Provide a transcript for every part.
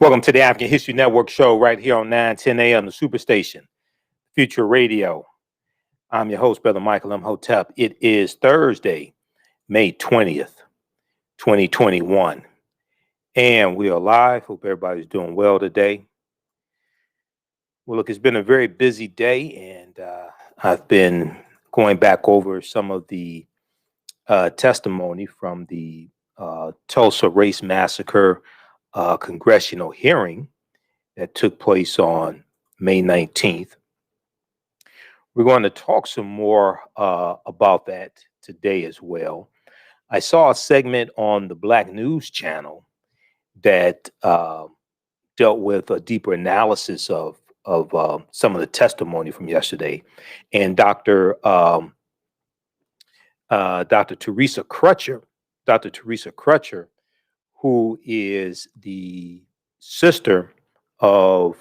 Welcome to the African History Network show right here on 910 a.m. the Superstation, Future Radio. I'm your host, Brother Michael Imhotep. It is Thursday, May 20th, 2021. And we are live. Hope everybody's doing well today. Well, look, it's been a very busy day, and I've been going back over some of the testimony from the Tulsa Race Massacre congressional hearing that took place on May 19th. We're going to talk some more about that today as well. I saw a segment on the Black News Channel that dealt with a deeper analysis of some of the testimony from yesterday, and Dr. Teresa Crutcher, who is the sister of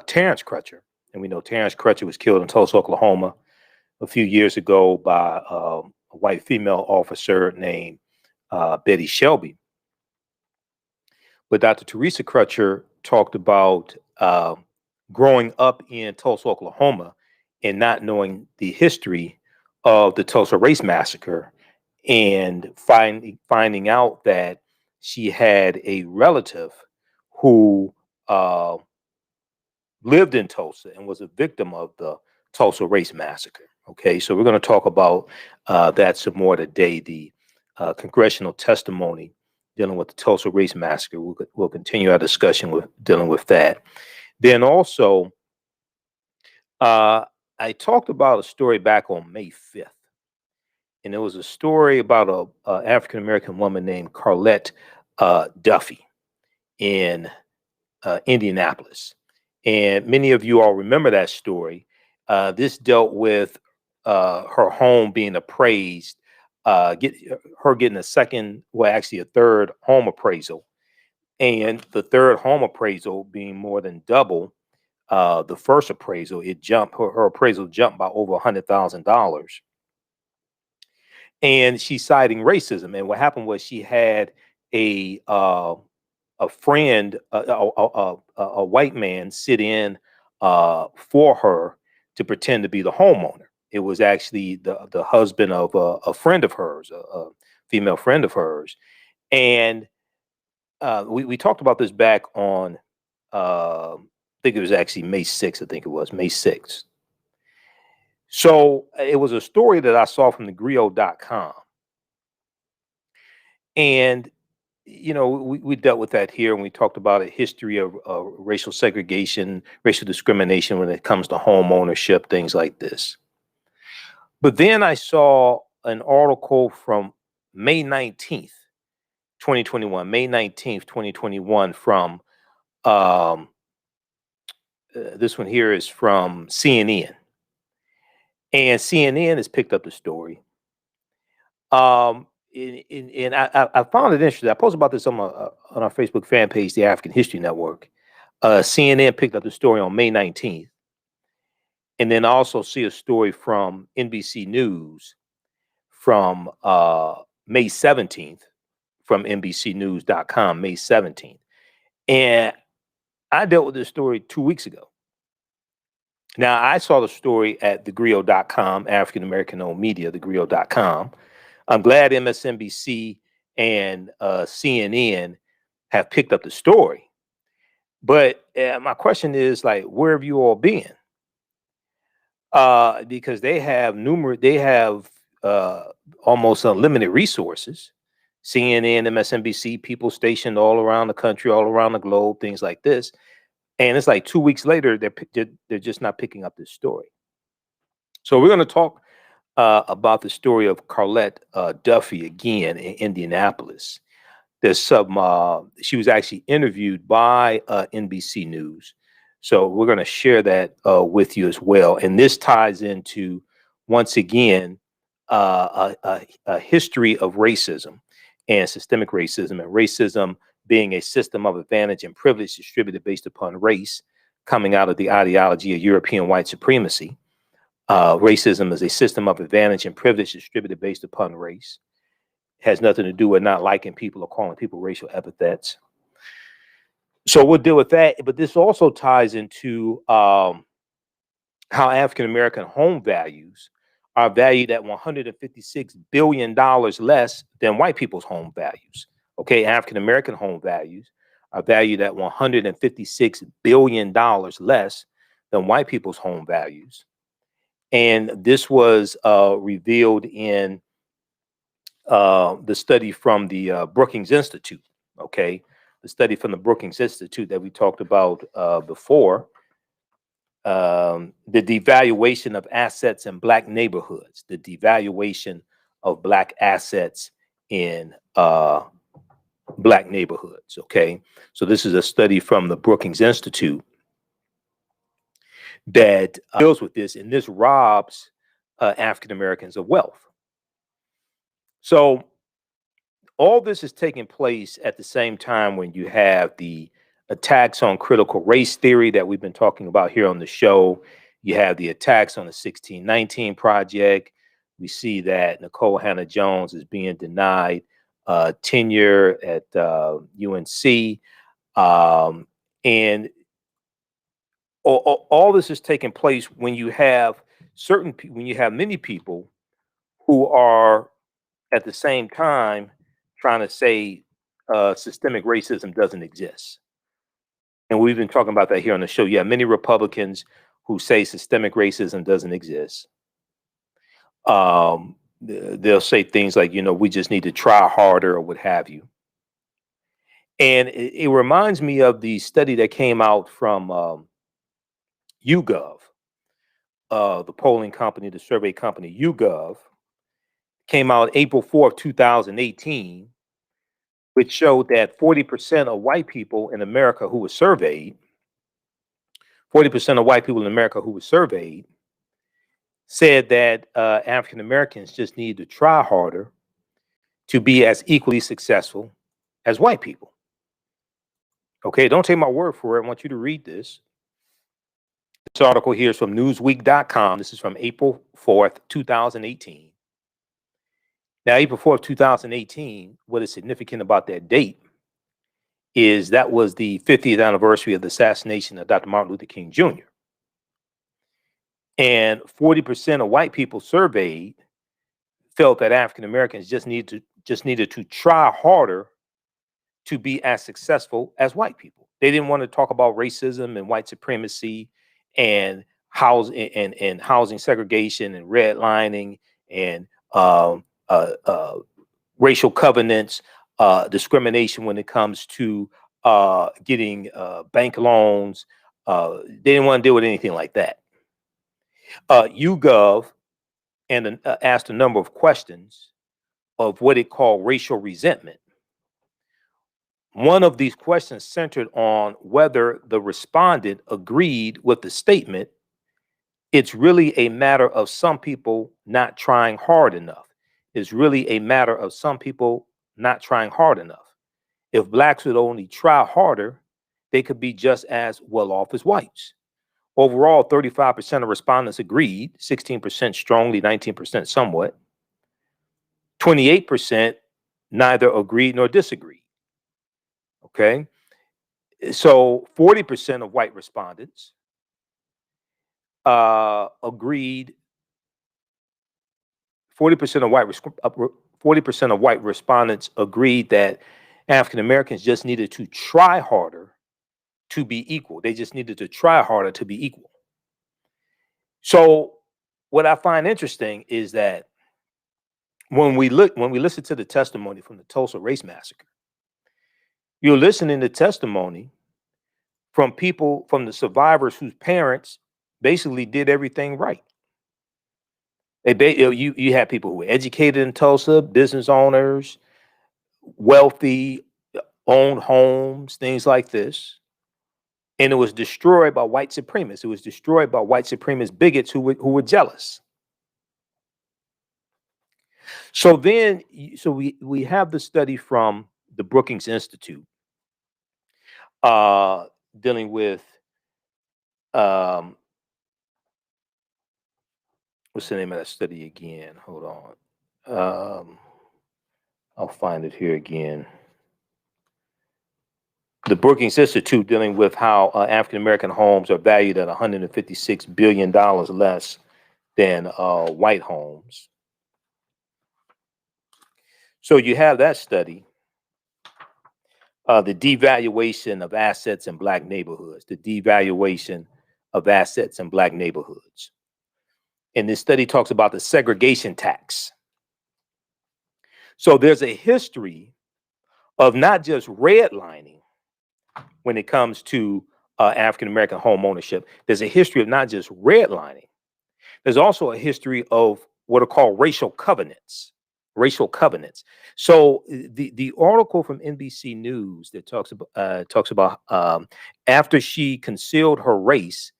Terrence Crutcher. And we know Terrence Crutcher was killed in Tulsa, Oklahoma a few years ago by a white female officer named Betty Shelby. But Dr. Teresa Crutcher talked about growing up in Tulsa, Oklahoma, and not knowing the history of the Tulsa Race Massacre, and finding out that she had a relative who lived in Tulsa and was a victim of the Tulsa Race Massacre. Okay, so we're going to talk about that some more today. The congressional testimony dealing with the Tulsa Race Massacre. We'll continue our discussion with dealing with that. Then also, I talked about a story back on May 5th. And it was a story about a African-American woman named Carlette Duffy in Indianapolis. And many of you all remember that story. This dealt with her home being appraised, getting a third home appraisal. And the third home appraisal being more than double the first appraisal. Her appraisal jumped by over $100,000. And she's citing racism. And what happened was she had a friend, a white man, sit in for her to pretend to be the homeowner. It was actually the husband of a friend of hers, a female friend of hers. And we talked about this back on, I think it was actually May 6th. I think it was May 6th. So it was a story that I saw from thegriot.com. And, you know, we dealt with that here, and we talked about a history of racial segregation, racial discrimination when it comes to home ownership, things like this. But then I saw an article from May 19th, 2021, May 19th, 2021 from, this one here is from CNN. And CNN has picked up the story. And I found it interesting. I posted about this on our Facebook fan page, the African History Network. CNN picked up the story on May 19th. And then I also see a story from NBC News from May 17th, from NBCnews.com, May 17th. And I dealt with this story 2 weeks ago. Now, I saw the story at thegriot.com, African American owned media, thegriot.com. I'm glad MSNBC and CNN have picked up the story. But my question is, like, where have you all been? Because they have almost unlimited resources. CNN, MSNBC, people stationed all around the country, all around the globe, things like this. And it's like 2 weeks later, they're just not picking up this story. So we're going to talk about the story of Carlette Duffy again in Indianapolis. There's she was actually interviewed by NBC News. So we're going to share that with you as well. And this ties into, once again, a history of racism and systemic racism, and racism being a system of advantage and privilege distributed based upon race, coming out of the ideology of European white supremacy. Racism is a system of advantage and privilege distributed based upon race. It has nothing to do with not liking people or calling people racial epithets. So we'll deal with that, but this also ties into how African American home values are valued at $156 billion less than white people's home values. Okay, African American home values are valued at $156 billion less than white people's home values. And this was revealed in the study from the Brookings Institute. Okay, the study from the Brookings Institute that we talked about before. The devaluation of assets in black neighborhoods, the devaluation of black assets in black neighborhoods. Okay, so this is a study from the Brookings Institute that deals with this, and this robs African Americans of wealth. So all this is taking place at the same time when you have the attacks on critical race theory that we've been talking about here on the show. You have the attacks on the 1619 Project. We see that Nicole Hannah Jones is being denied tenure at UNC. And all this is taking place when you have when you have many people who are at the same time trying to say systemic racism doesn't exist. And we've been talking about that here on the show. You have many Republicans who say systemic racism doesn't exist. They'll say things like, we just need to try harder or what have you. And it reminds me of the study that came out from YouGov, the polling company, the survey company YouGov, came out April 4th, 2018, which showed that 40% of white people in America who were surveyed, 40% of white people in America who were surveyed said that African Americans just need to try harder to be as equally successful as white people. Okay, don't take my word for it. I want you to read this. This article here is from Newsweek.com. This is from April 4th, 2018. Now, April 4th, 2018, what is significant about that date is that was the 50th anniversary of the assassination of Dr. Martin Luther King Jr. And 40% of white people surveyed felt that African Americans just needed to try harder to be as successful as white people. They didn't want to talk about racism and white supremacy and housing segregation and redlining and racial covenants, discrimination when it comes to getting bank loans. They didn't want to deal with anything like that. YouGov asked a number of questions of what it called racial resentment. One of these questions centered on whether the respondent agreed with the statement, "It's really a matter of some people not trying hard enough. It's really a matter of some people not trying hard enough. If blacks would only try harder, they could be just as well off as whites." Overall, 35% of respondents agreed, 16% strongly, 19% somewhat. 28% neither agreed nor disagreed. Okay. So 40% of white respondents agreed. 40% of 40% of white respondents agreed that African Americans just needed to try harder to be equal. They just needed to try harder to be equal. So what I find interesting is that when we listen to the testimony from the Tulsa Race Massacre, you're listening to testimony from people, from the survivors whose parents basically did everything right. You had people who were educated in Tulsa, business owners, wealthy, owned homes, things like this. And it was destroyed by white supremacists. It was destroyed by white supremacist bigots who were jealous. So then, we have the study from the Brookings Institute dealing with what's the name of that study again? Hold on. I'll find it here again. the Brookings Institute dealing with how African-American homes are valued at $156 billion less than white homes. So you have that study, the devaluation of assets in black neighborhoods, the devaluation of assets in black neighborhoods. And this study talks about the segregation tax. So there's a history of not just redlining when it comes to African-American home ownership. There's a history of not just redlining. There's also a history of what are called racial covenants. Racial covenants. So the article from NBC News that talks about after she concealed her race,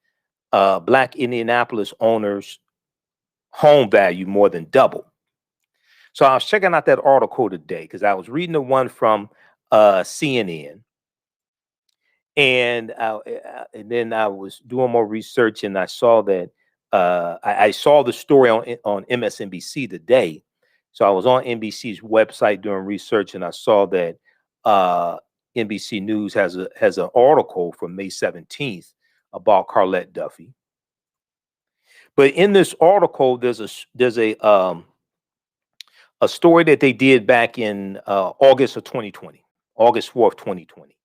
Black Indianapolis owners' home value more than doubled. So I was checking out that article today because I was reading the one from CNN, and then I was doing more research, and I saw that I saw the story on MSNBC today. So I was on NBC's website doing research, and I saw that NBC News has an article from May 17th about Carlette Duffy. But in this article, there's a story that they did back in August of 2020, August 4th, 2020.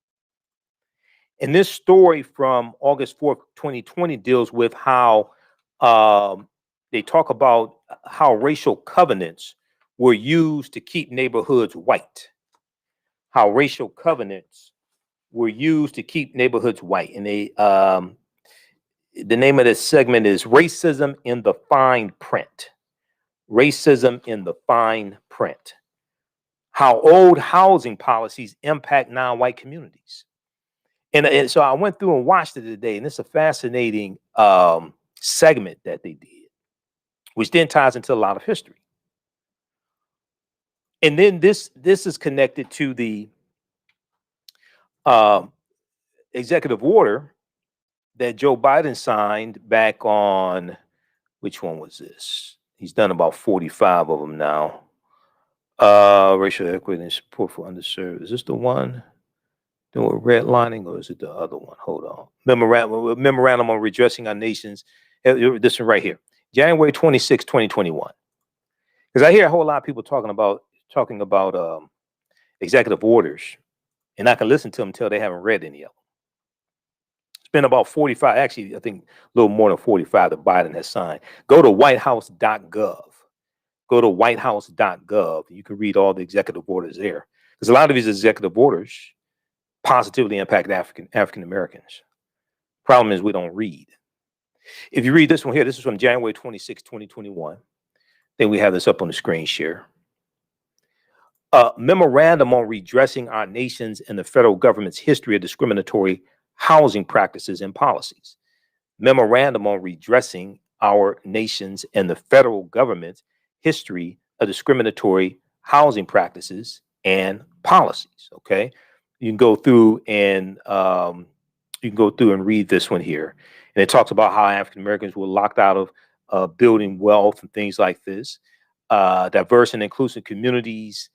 And this story from August 4th, 2020 deals with how they talk about how racial covenants were used to keep neighborhoods white. How racial covenants were used to keep neighborhoods white. And they the name of this segment is Racism in the Fine Print. Racism in the Fine Print. How old housing policies impact non-white communities. And so I went through and watched it today, and it's a fascinating segment that they did, which then ties into a lot of history. And then this is connected to the executive order that Joe Biden signed back on, which one was this? He's done about 45 of them now. Racial equity and support for underserved. Is this the one doing redlining, or is it the other one? Hold on. Memorandum on redressing our nations. This one right here, January 26, 2021. Because I hear a whole lot of people talking about executive orders, and I can listen to them until they haven't read any of them. It's been about 45, actually, I think a little more than 45 that Biden has signed. Go to whitehouse.gov. Go to whitehouse.gov. You can read all the executive orders there. Because a lot of these executive orders positively impact African Americans. Problem is we don't read. If you read this one here, this is from January 26, 2021. Then we have this up on the screen share. Memorandum on redressing our nation's and the federal government's history of discriminatory housing practices and policies. Memorandum on redressing our nation's and the federal government's history of discriminatory housing practices and policies. Okay, you can go through and read this one here, and it talks about how African Americans were locked out of building wealth and things like this. Diverse and inclusive communities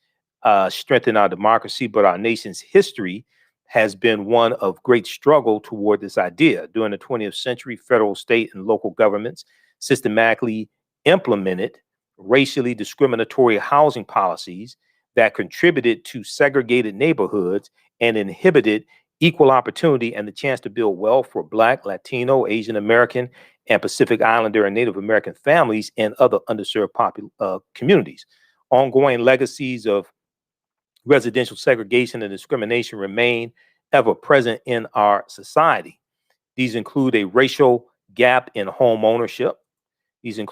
strengthen our democracy, but our nation's history has been one of great struggle toward this idea. During the 20th century, federal, state, and local governments systematically implemented racially discriminatory housing policies that contributed to segregated neighborhoods and inhibited equal opportunity and the chance to build wealth for Black, Latino, Asian American, and Pacific Islander and Native American families and other underserved communities. Ongoing legacies of residential segregation and discrimination remain ever present in our society. These include a racial gap in home ownership. A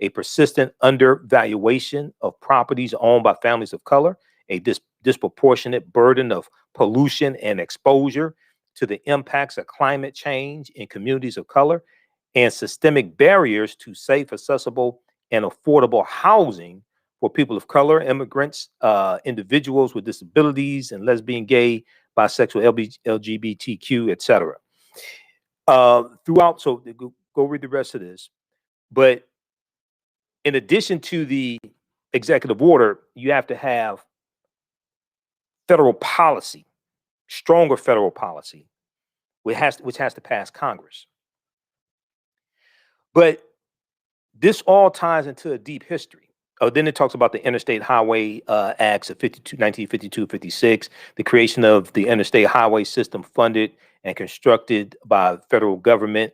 persistent undervaluation of properties owned by families of color, a disproportionate burden of pollution and exposure to the impacts of climate change in communities of color, and systemic barriers to safe, accessible, and affordable housing for people of color, immigrants, individuals with disabilities, and lesbian, gay, bisexual, LGBTQ, etc. Throughout, so go read the rest of this. But in addition to the executive order, you have to have federal policy, stronger federal policy, which has to pass Congress. But this all ties into a deep history. Oh, then it talks about the Interstate Highway Acts of 1952, 56, the creation of the interstate highway system funded and constructed by federal government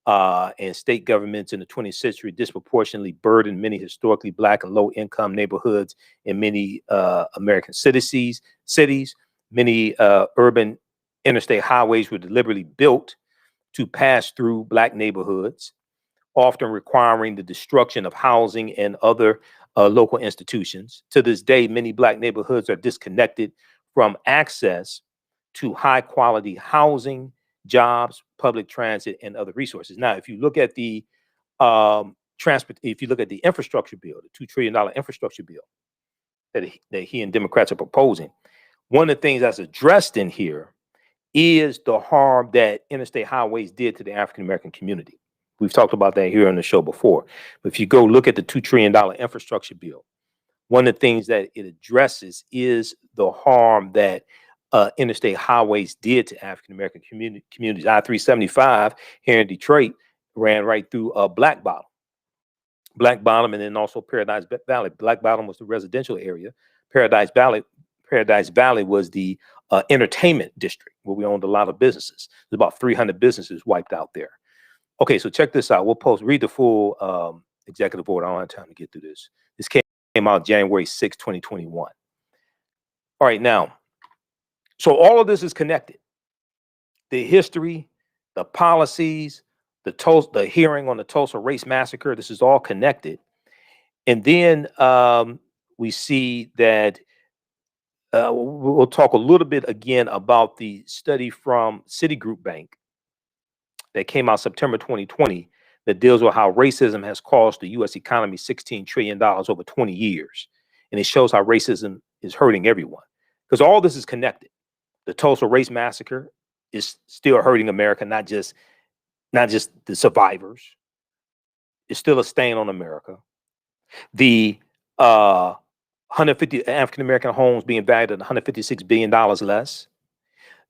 and state governments in the 20th century disproportionately burdened many historically Black and low-income neighborhoods in many American cities. Many urban interstate highways were deliberately built to pass through Black neighborhoods, often requiring the destruction of housing and other local institutions. To this day, many Black neighborhoods are disconnected from access to high quality housing, jobs, public transit, and other resources. Now, if you look at the infrastructure bill, the $2 trillion infrastructure bill that he and Democrats are proposing, one of the things that's addressed in here is the harm that interstate highways did to the African American community. We've talked about that here on the show before. But if you go look at the $2 trillion infrastructure bill, one of the things that it addresses is the harm that interstate highways did to African American communities. I-375 here in Detroit ran right through Black Bottom, and then also Paradise Valley. Black Bottom was the residential area. Paradise Valley was the entertainment district where we owned a lot of businesses. There's about 300 businesses wiped out there. Okay, so check this out. Read the full executive order. I don't have time to get through this. This came out January 6, 2021. All right, now, so all of this is connected. The history, the policies, the hearing on the Tulsa Race Massacre, this is all connected. And then we see that we'll talk a little bit again about the study from Citigroup Bank that came out September 2020 that deals with how racism has cost the U.S. economy $16 trillion over 20 years. And it shows how racism is hurting everyone. Because all this is connected. The Tulsa Race Massacre is still hurting America, not just the survivors. It's still a stain on America. The 150 African American homes being valued at $156 billion less.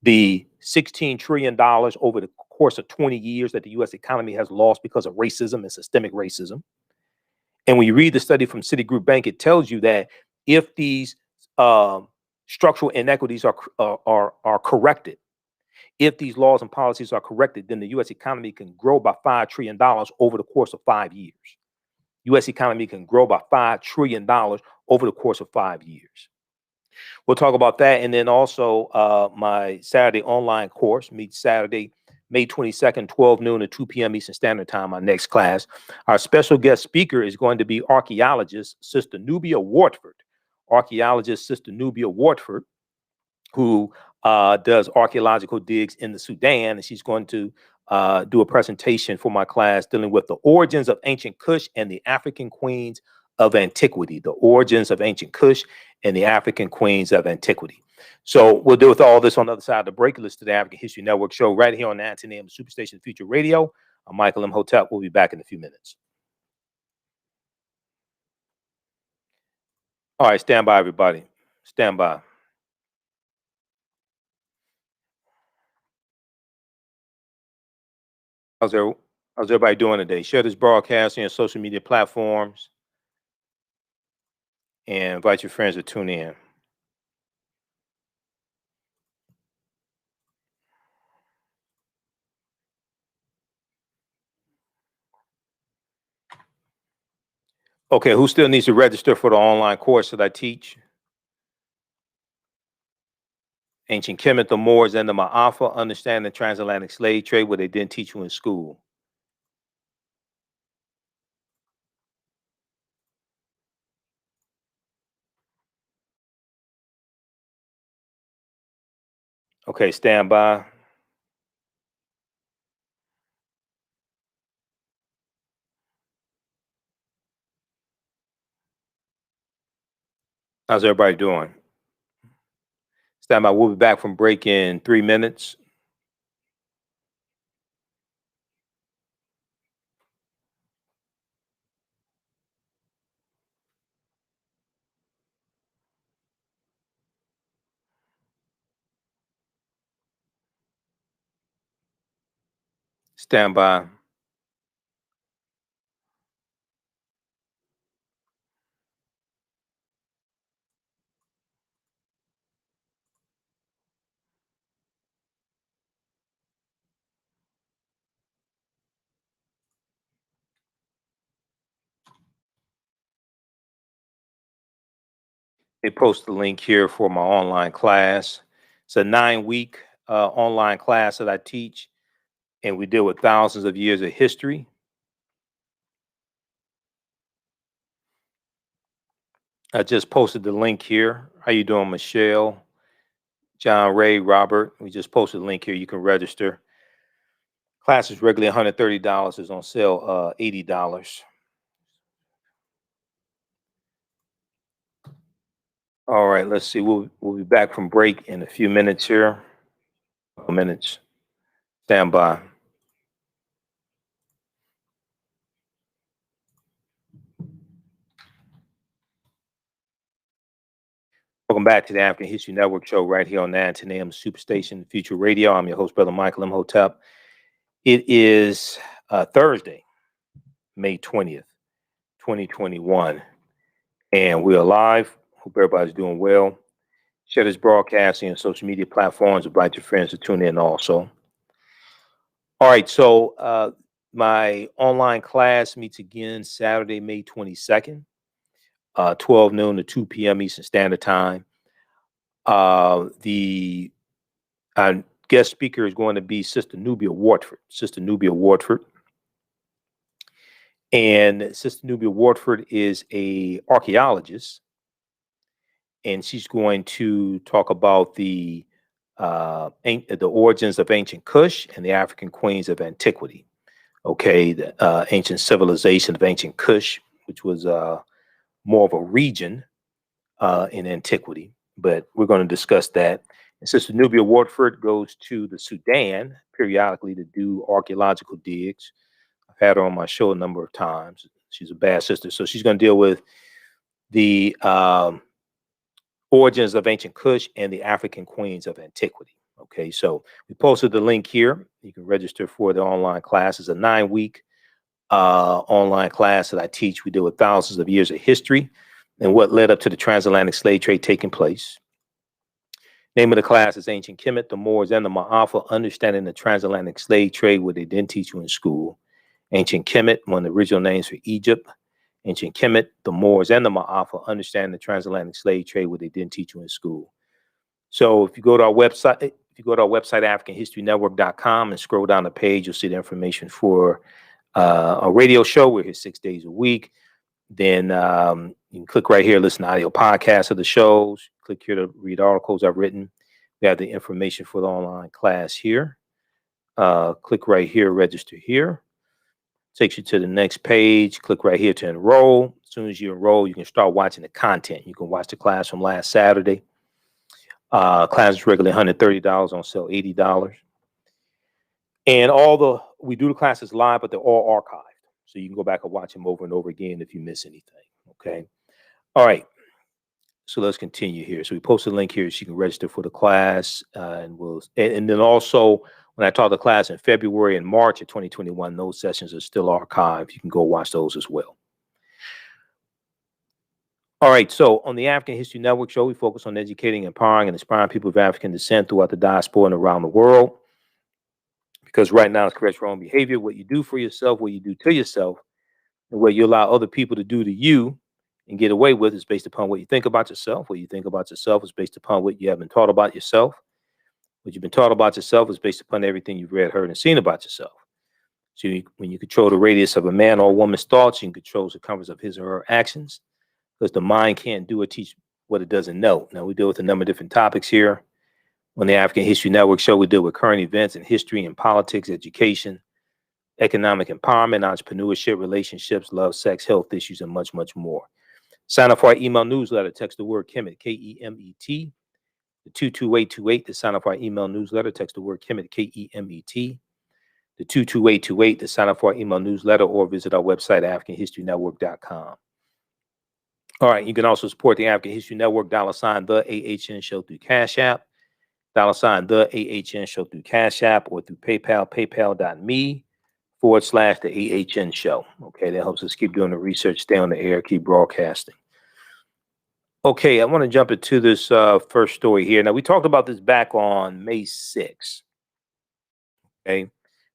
The $16 trillion over the course of 20 years that the U.S. economy has lost because of racism and systemic racism. And when you read the study from Citigroup Bank, it tells you that if these structural inequities are corrected, if these laws and policies are corrected, then the U.S. economy can grow by $5 trillion over the course of 5 years. U.S. economy can grow by $5 trillion over the course of 5 years. We'll talk about that. And then also my Saturday online course meets Saturday, May 22nd, 12 noon to 2 p.m. Eastern Standard Time, our next class. Our special guest speaker is going to be archaeologist Sista Nubia Wardford. Archaeologist Sista Nubia Wardford, who does archaeological digs in the Sudan. And she's going to do a presentation for my class dealing with the origins of ancient Kush and the African queens of antiquity, the origins of ancient Kush and the African queens of antiquity. So we'll deal with all this on the other side of the break. Listen to the African History Network show right here on 910 AM Superstation Future Radio. I'm Michael Imhotep. We'll be back in a few minutes. All right, stand by, everybody. Stand by. How's everybody doing today? Share this broadcast on your social media platforms and invite your friends to tune in. Okay, who still needs to register for the online course that I teach? Ancient Kemet, the Moors, and the Maafa, understand the transatlantic slave trade, what they didn't teach you in school. Okay, stand by. How's everybody doing? Stand by. We'll be back from break in 3 minutes. Stand by. They post the link here for my online class. It's a 9-week online class that I teach, and we deal with thousands of years of history. I just posted the link here. How you doing, Michelle, John Ray, Robert? We just posted the link here. You can register. Class is regularly $130. Is on sale $80. All right, let's see. We'll be back from break in a few minutes here. A couple minutes. Stand by. Welcome back to the African History Network show right here on 910 AM Superstation Future Radio. I'm your host, Brother Michael Imhotep. It is Thursday, May 20th, 2021, and we're live. Hope everybody's doing well. Share this broadcasting on social media platforms. Invite your friends to tune in also. All right, so my online class meets again Saturday, May 22nd, 12 noon to 2 p.m. Eastern Standard Time. The guest speaker is going to be Sista Nubia Wardford. Sista Nubia Wardford. And Sista Nubia Wardford is a archaeologist, and she's going to talk about the origins of ancient Kush and the African queens of Antiquity. Okay, the ancient civilization of ancient Kush, which was more of a region in Antiquity, but we're going to discuss that. And Sister Nubia Wardford goes to the Sudan periodically to do archaeological digs. I've had her on my show a number of times. She's a bad sister, so she's going to deal with the origins of ancient Kush and the African queens of Antiquity. Okay, so we posted the link here. You can register for the online class. It's a 9-week online class that I teach. We deal with thousands of years of history and what led up to the transatlantic slave trade taking place. Name of the class is Ancient Kemet, the Moors, and the Maafa, Understanding the Transatlantic Slave Trade, what they didn't teach you in school. Ancient Kemet, one of the original names for Egypt. Ancient Kemet, the Moors, and the Maafa, Understanding the Transatlantic Slave Trade, what they didn't teach you in school. So if you go to our website, AfricanHistoryNetwork.com and scroll down the page, you'll see the information for a radio show. We're here 6 days a week. Then you can click right here, listen to audio podcasts of the shows. Click here to read articles I've written. We have the information for the online class here. Click right here, register here. Takes you to the next page. Click right here to enroll. As soon as you enroll, you can start watching the content. You can watch the class from last Saturday. Class is regularly $130, on sale $80. And we do the classes live, but they're all archived. So you can go back and watch them over and over again if you miss anything. Okay. All right. So let's continue here. So we posted a link here so you can register for the class. And then also when I taught the class in February and March of 2021, those sessions are still archived. You can go watch those as well. All right. So on the African History Network show, we focus on educating, empowering, and inspiring people of African descent throughout the diaspora and around the world. Because right now it's correct wrong behavior. What you do for yourself, what you do to yourself, and what you allow other people to do to you and get away with is based upon what you think about yourself. What you think about yourself is based upon what you have been taught about yourself. What you've been taught about yourself is based upon everything you've read, heard, and seen about yourself. So when you control the radius of a man or woman's thoughts, you can control the circumference of his or her actions, because the mind can't do or teach what it doesn't know. Now, we deal with a number of different topics here. On the African History Network show, we deal with current events in history and politics, education, economic empowerment, entrepreneurship, relationships, love, sex, health issues, and much, much more. Sign up for our email newsletter. Text the word Kemet, Kemet, the 22828 to sign up for our email newsletter. Text the word Kemet, Kemet, the 22828 to sign up for our email newsletter, or visit our website, AfricanHistoryNetwork.com. All right, you can also support the African History Network, $ the AHN show through Cash App, $ the AHN show through Cash App, or through PayPal, paypal.me TheAHNShow. Okay, that helps us keep doing the research, stay on the air, keep broadcasting. Okay, I want to jump into this first story here. Now, we talked about this back on May 6th. Okay,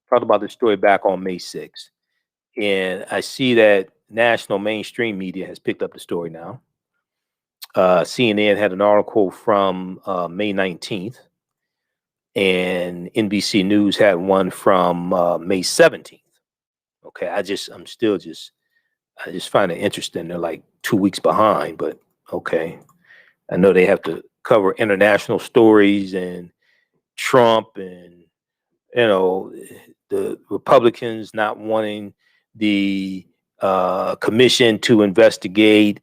talked about this story back on May 6th. And I see that national mainstream media has picked up the story now. CNN had an article from May 19th, and NBC News had one from May 17th. Okay, I just find it interesting. They're like 2 weeks behind, but okay. I know they have to cover international stories and Trump and, you know, the Republicans not wanting the commission to investigate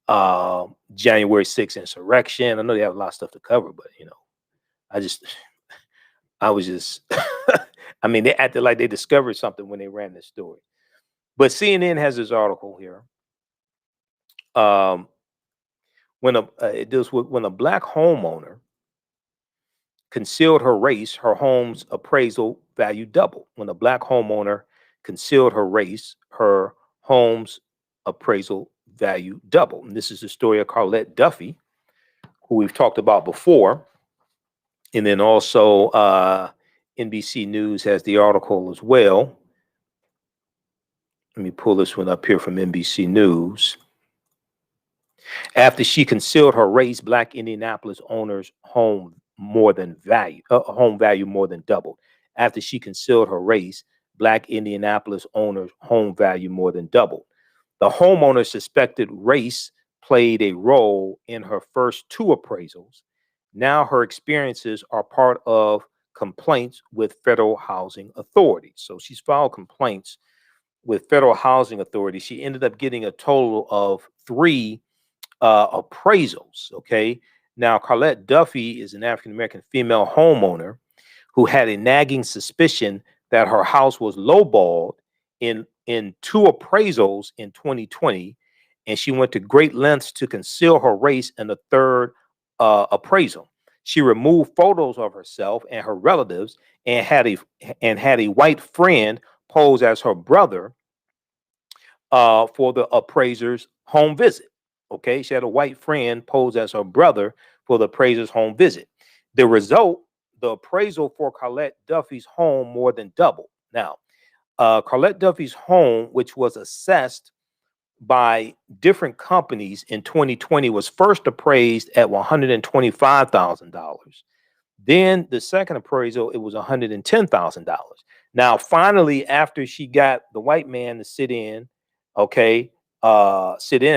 January 6th insurrection. I know they have a lot of stuff to cover, but, you know, I was just, I mean, they acted like they discovered something when they ran this story. But CNN has this article here. It deals with when a black homeowner concealed her race, her home's appraisal value doubled. When a black homeowner concealed her race, her home's appraisal value doubled. And this is the story of Carlette Duffy, who we've talked about before. And then also NBC News has the article as well. Let me pull this one up here from NBC News. After she concealed her race, Black Indianapolis owners' home value more than doubled. After she concealed her race, Black Indianapolis owners' home value more than doubled. The homeowner suspected race played a role in her first two appraisals. Now her experiences are part of complaints with federal housing authorities. So she's filed complaints with federal housing authorities. She ended up getting a total of 3 appraisals. Okay. Now, Carlette Duffy is an African-American female homeowner who had a nagging suspicion that her house was lowballed in 2 appraisals in 2020, and she went to great lengths to conceal her race in the 3rd appraisal. She removed photos of herself and her relatives and had a white friend pose as her brother for the appraiser's home visit. Okay, she had a white friend pose as her brother for the appraiser's home visit. The result, the appraisal for Carlette Duffy's home more than doubled. Now, Carlette Duffy's home, which was assessed by different companies in 2020, was first appraised at $125,000. Then the second appraisal, it was $110,000. Now, finally, after she got the white man to sit in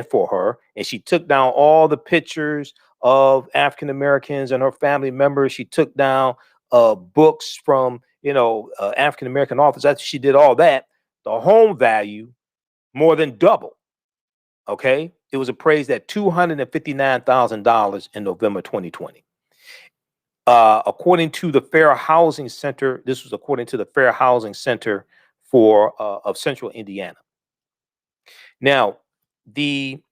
for her, and she took down all the pictures of African Americans and her family members. She took down books from African American authors. After she did all that, the home value more than doubled. Okay, it was appraised at $259,000 in November 2020. According to the Fair Housing Center, this was according to the Fair Housing Center of Central Indiana. Now, the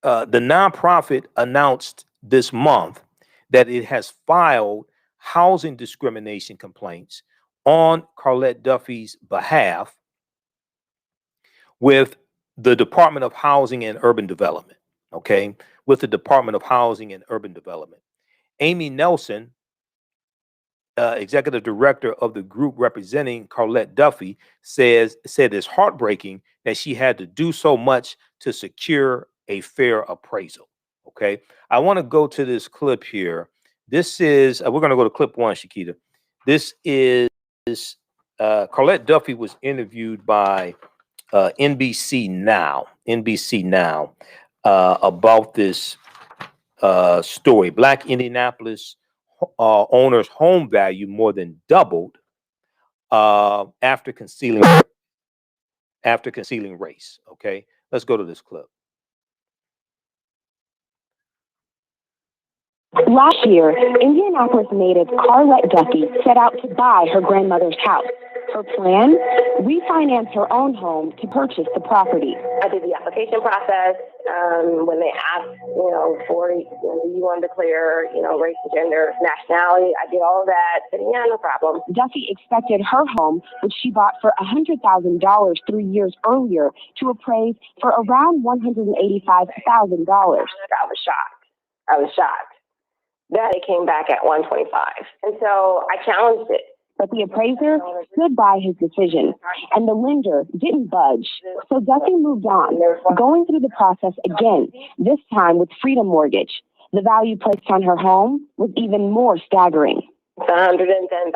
nonprofit announced this month that it has filed housing discrimination complaints on Carlette Duffy's behalf with the Department of Housing and Urban Development. Okay, with the Department of Housing and Urban Development. Amy Nelson, executive director of the group representing Carlette Duffy, said it's heartbreaking that she had to do so much to secure a fair appraisal. Okay, I want to go to this clip here. This is we're going to go to clip 1, Shakita. This is Carlette Duffy was interviewed by NBC Now about this story. Black Indianapolis owners' home value more than doubled after concealing race. Okay, let's go to this clip. Last year, Indianapolis native Carlette Duffy set out to buy her grandmother's house. Her plan? Refinance her own home to purchase the property. I did the application process. When they asked, for you want to declare, race, gender, nationality, I did all of that. Said, yeah, no problem. Duffy expected her home, which she bought for $100,000 3 years earlier, to appraise for around $185,000. I was shocked that it came back at 125. And so I challenged it. But the appraiser stood by his decision, and the lender didn't budge. So Duffy moved on, going through the process again, this time with Freedom Mortgage. The value placed on her home was even more staggering. It's $110,000,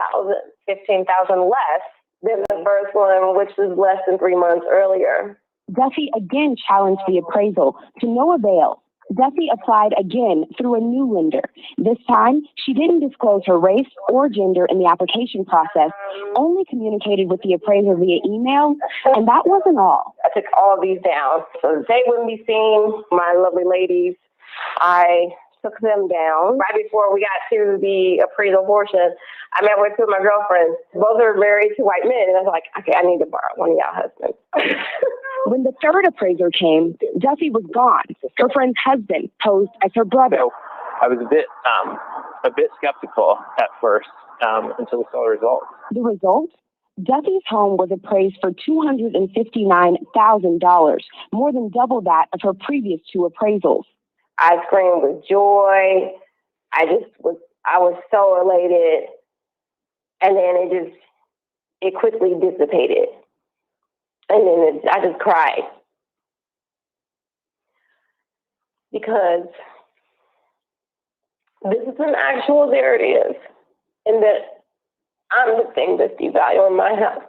$15,000 less than the first one, which was less than 3 months earlier. Duffy again challenged the appraisal to no avail. Duffy applied again through a new lender. This time, she didn't disclose her race or gender in the application process, only communicated with the appraiser via email, and that wasn't all. I took all of these down so they wouldn't be seen, my lovely ladies. I took them down. Right before we got to the appraisal portion, I met with two of my girlfriends. Both are married to white men, and I was like, okay, I need to borrow one of y'all husbands. When the third appraiser came, Duffy was gone. Her friend's husband posed as her brother. So I was a bit skeptical at first until we saw the results. The result? Duffy's home was appraised for $259,000, more than double that of her previous two appraisals. I screamed with joy. I was so elated. And then it quickly dissipated. And then I just cried. Because this is an actual, there it is. And that I'm the thing that's devaluing my house.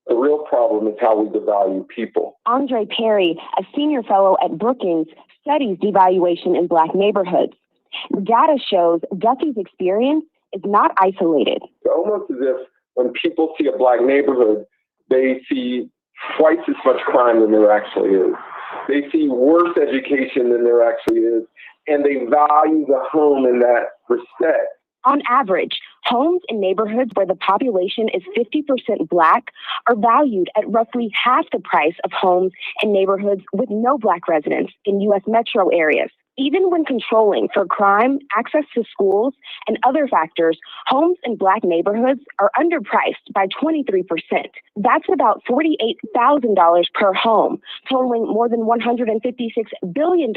The real problem is how we devalue people. Andre Perry, a senior fellow at Brookings, studies devaluation in Black neighborhoods. The data shows Duffy's experience is not isolated. It's almost as if when people see a Black neighborhood, they see twice as much crime than there actually is. They see worse education than there actually is, and they value the home in that respect. On average, homes in neighborhoods where the population is 50% Black are valued at roughly half the price of homes in neighborhoods with no Black residents in U.S. metro areas. Even when controlling for crime, access to schools, and other factors, homes in Black neighborhoods are underpriced by 23%. That's about $48,000 per home, totaling more than $156 billion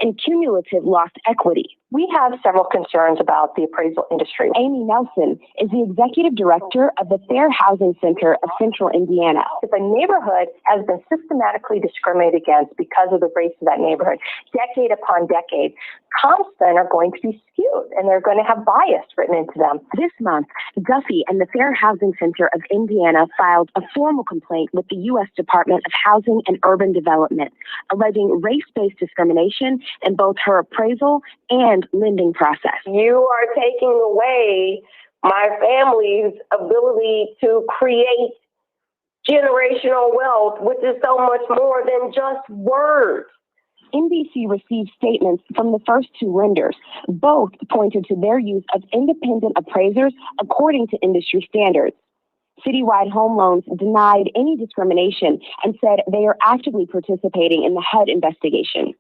in cumulative lost equity. We have several concerns about the appraisal industry. Amy Nelson is the executive director of the Fair Housing Center of Central Indiana. If a neighborhood has been systematically discriminated against because of the race of that neighborhood, decade upon decade, comps then are going to be skewed and they're going to have bias written into them. This month, Duffy and the Fair Housing Center of Indiana filed a formal complaint with the U.S. Department of Housing and Urban Development, alleging race-based discrimination in both her appraisal and lending process. You are taking away my family's ability to create generational wealth, which is so much more than just words. NBC received statements from the first two lenders. Both pointed to their use of independent appraisers according to industry standards. Citywide Home Loans denied any discrimination and said they are actively participating in the HUD investigation.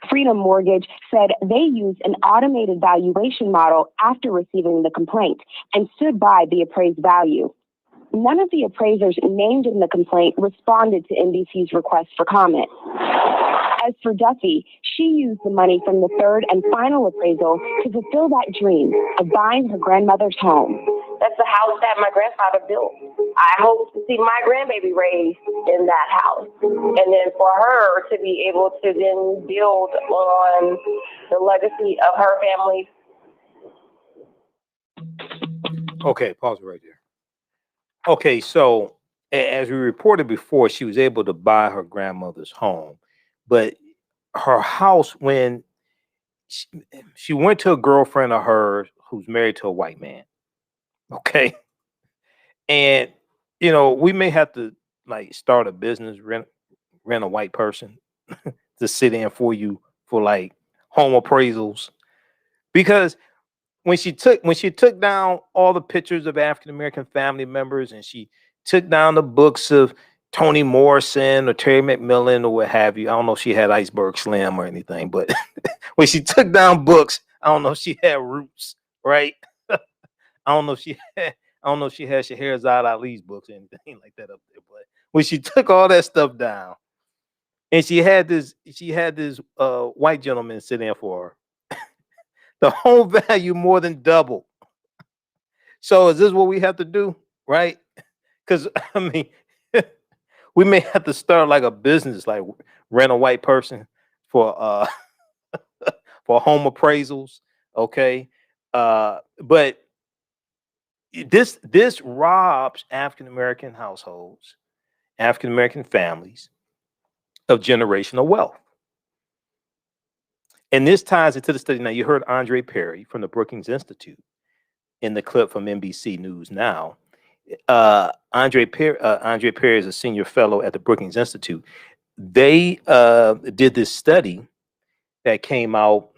Freedom Mortgage said they used an automated valuation model after receiving the complaint and stood by the appraised value. None of the appraisers named in the complaint responded to NBC's request for comment. As for Duffy, she used the money from the third and final appraisal to fulfill that dream of buying her grandmother's home. That's the house that my grandfather built. I hope to see my grandbaby raised in that house. And then for her to be able to then build on the legacy of her family. Okay, pause it right there. Okay, so as we reported before, she was able to buy her grandmother's home. But her house, when she went to a girlfriend of hers who's married to a white man. Okay. And, we may have to start a business, rent a white person to sit in for you for home appraisals. Because when she took down all the pictures of African-American family members and she took down the books of Toni Morrison or Terry McMillan or what have you. I don't know if she had Iceberg Slim or anything, but when she took down books, I don't know if she had Roots, right? I don't know if she had Scheherazade Ali's books or anything like that up there. But when she took all that stuff down, and she had this white gentleman sit in for her, the home value more than doubled. So is this what we have to do, right? Because I mean, we may have to start like a business, like rent a white person for for home appraisals, okay? But this robs African American households, African American families of generational wealth. And this ties into the study. Now, you heard Andre Perry from the Brookings Institute in the clip from NBC News Now. Andre Perry is a senior fellow at the Brookings Institute. They did this study that came out.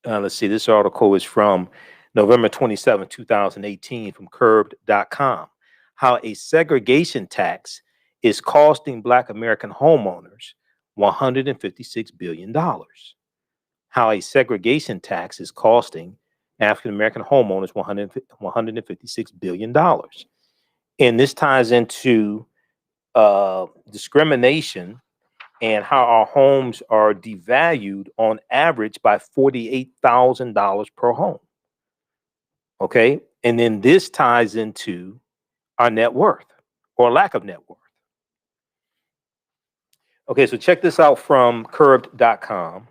Let's see, this article is from November 27, 2018 from curbed.com. How a segregation tax is costing Black American homeowners $156 billion. How a segregation tax is costing African American homeowners $156 billion. And this ties into discrimination and how our homes are devalued on average by $48,000 per home. Okay. And then this ties into our net worth or lack of net worth. Okay. So check this out from curbed.com.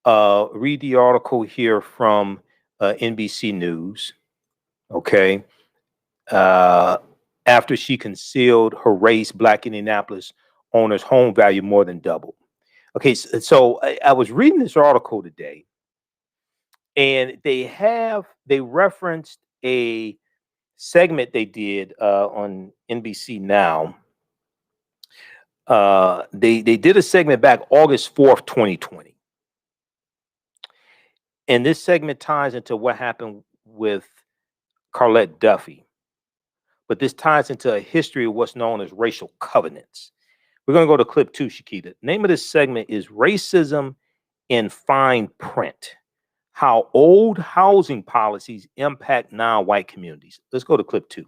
Read the article here from NBC News. Okay. After she concealed her race, Black Indianapolis owners' home value more than doubled. Okay, so I was reading this article today, and they referenced a segment they did on NBC Now. They did a segment back August 4th, 2020. And this segment ties into what happened with Carlette Duffy. But this ties into a history of what's known as racial covenants. We're going to go to clip 2, Shakita. The name of this segment is Racism in Fine Print: How Old Housing Policies Impact Non-White Communities. Let's go to clip 2.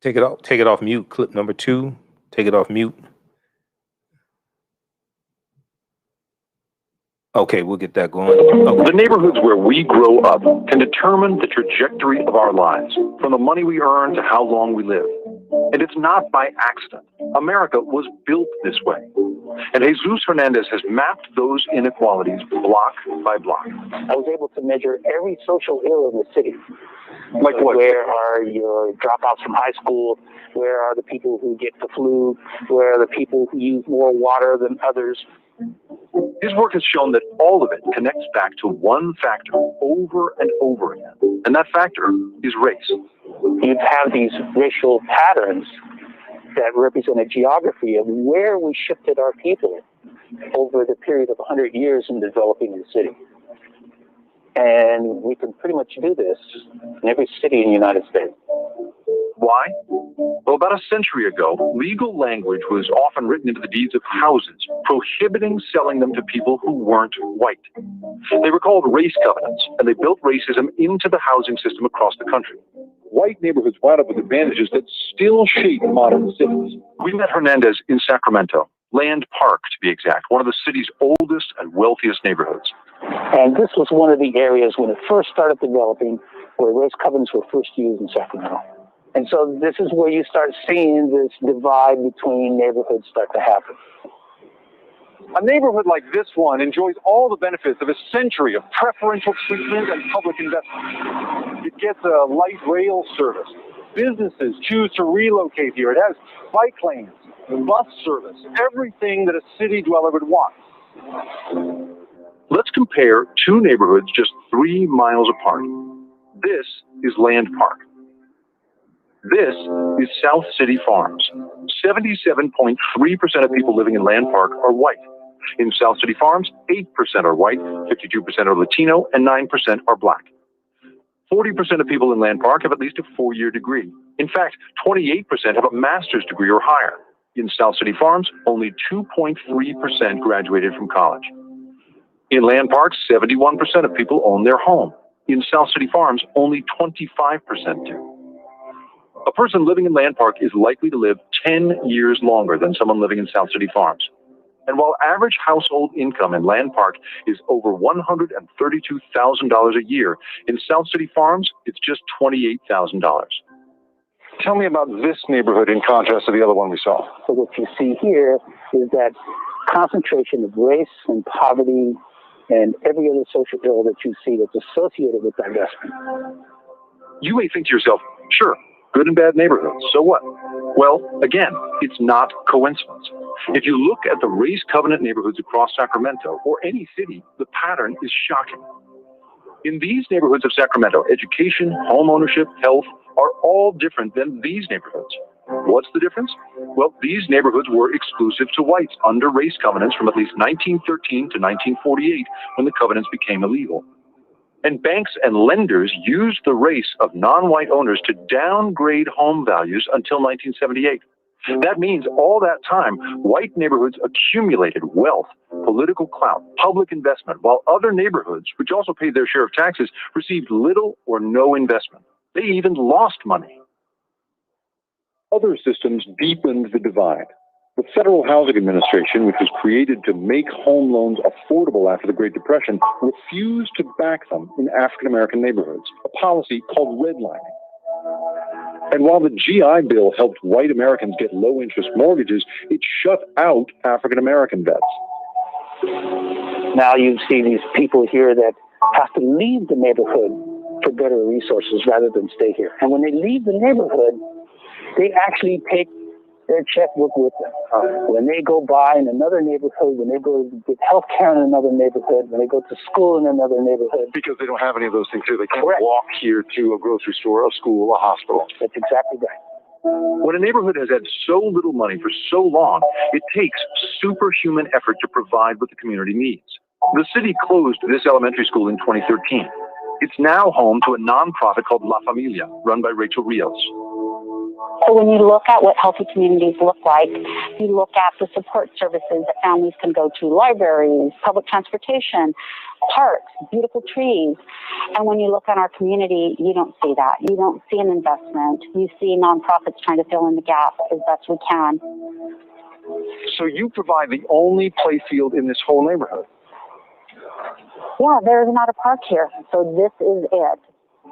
Take it off mute. Clip number 2. Take it off mute. Okay, we'll get that going. Okay. The neighborhoods where we grow up can determine the trajectory of our lives, from the money we earn to how long we live. And it's not by accident. America was built this way. And Jesus Hernandez has mapped those inequalities block by block. I was able to measure every social ill in the city. Like what? Where are your dropouts from high school? Where are the people who get the flu? Where are the people who use more water than others? His work has shown that all of it connects back to one factor over and over again. And that factor is race. You have these racial patterns that represent a geography of where we shifted our people over the period of 100 years in developing the city. And we can pretty much do this in every city in the United States. Why? Well, about a century ago, legal language was often written into the deeds of houses, prohibiting selling them to people who weren't white. They were called race covenants, and they built racism into the housing system across the country. White neighborhoods wound up with advantages that still shape modern cities. We met Hernandez in Sacramento, Land Park to be exact, one of the city's oldest and wealthiest neighborhoods. And this was one of the areas when it first started developing where race covenants were first used in Sacramento. And so this is where you start seeing this divide between neighborhoods start to happen. A neighborhood like this one enjoys all the benefits of a century of preferential treatment and public investment. It gets a light rail service. Businesses choose to relocate here. It has bike lanes, bus service, everything that a city dweller would want. Let's compare two neighborhoods just 3 miles apart. This is Land Park. This is South City Farms. 77.3% of people living in Land Park are white. In South City Farms, 8% are white, 52% are Latino, and 9% are black. 40% of people in Land Park have at least a 4-year degree. In fact, 28% have a master's degree or higher. In South City Farms, only 2.3% graduated from college. In Land Park, 71% of people own their home. In South City Farms, only 25% do. A person living in Land Park is likely to live 10 years longer than someone living in South City Farms. And while average household income in Land Park is over $132,000 a year, in South City Farms, it's just $28,000. Tell me about this neighborhood in contrast to the other one we saw. So what you see here is that concentration of race and poverty and every other social ill that you see that's associated with divestment. You may think to yourself, sure, good and bad neighborhoods, so what? Well, again, it's not coincidence. If you look at the race covenant neighborhoods across Sacramento or any city, the pattern is shocking. In these neighborhoods of Sacramento, education, home ownership, health are all different than these neighborhoods. What's the difference? Well, these neighborhoods were exclusive to whites under race covenants from at least 1913 to 1948 when the covenants became illegal. And banks and lenders used the race of non-white owners to downgrade home values until 1978. That means all that time, white neighborhoods accumulated wealth, political clout, public investment, while other neighborhoods, which also paid their share of taxes, received little or no investment. They even lost money. Other systems deepened the divide. The Federal Housing Administration, which was created to make home loans affordable after the Great Depression, refused to back them in African-American neighborhoods, a policy called redlining. And while the GI Bill helped white Americans get low-interest mortgages, it shut out African-American vets. Now you see these people here that have to leave the neighborhood for better resources rather than stay here. And when they leave the neighborhood, they actually take their checkbook with them. When they go by in another neighborhood, when they go get health care in another neighborhood, when they go to school in another neighborhood. Because they don't have any of those things here. They can't Correct. walk here to a grocery store, a school, a hospital. That's exactly right. When a neighborhood has had so little money for so long, it takes superhuman effort to provide what the community needs. The city closed this elementary school in 2013. It's now home to a nonprofit called La Familia, run by Rachel Rios. So when you look at what healthy communities look like, you look at the support services that families can go to, libraries, public transportation, parks, beautiful trees. And when you look at our community, you don't see that. You don't see an investment. You see nonprofits trying to fill in the gap as best we can. So you provide the only play field in this whole neighborhood. Yeah, there's not a park here, so this is it.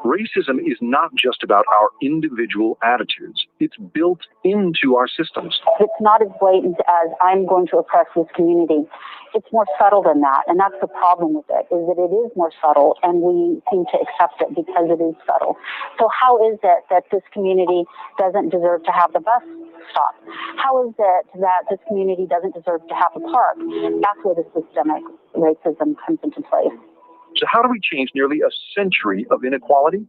Racism is not just about our individual attitudes. It's built into our systems. It's not as blatant as I'm going to oppress this community. It's more subtle than that, and that's the problem with it, is that it is more subtle, and we seem to accept it because it is subtle. So how is it that this community doesn't deserve to have the bus stop? How is it that this community doesn't deserve to have a park? That's where the systemic racism comes into play. So how do we change nearly a century of inequality?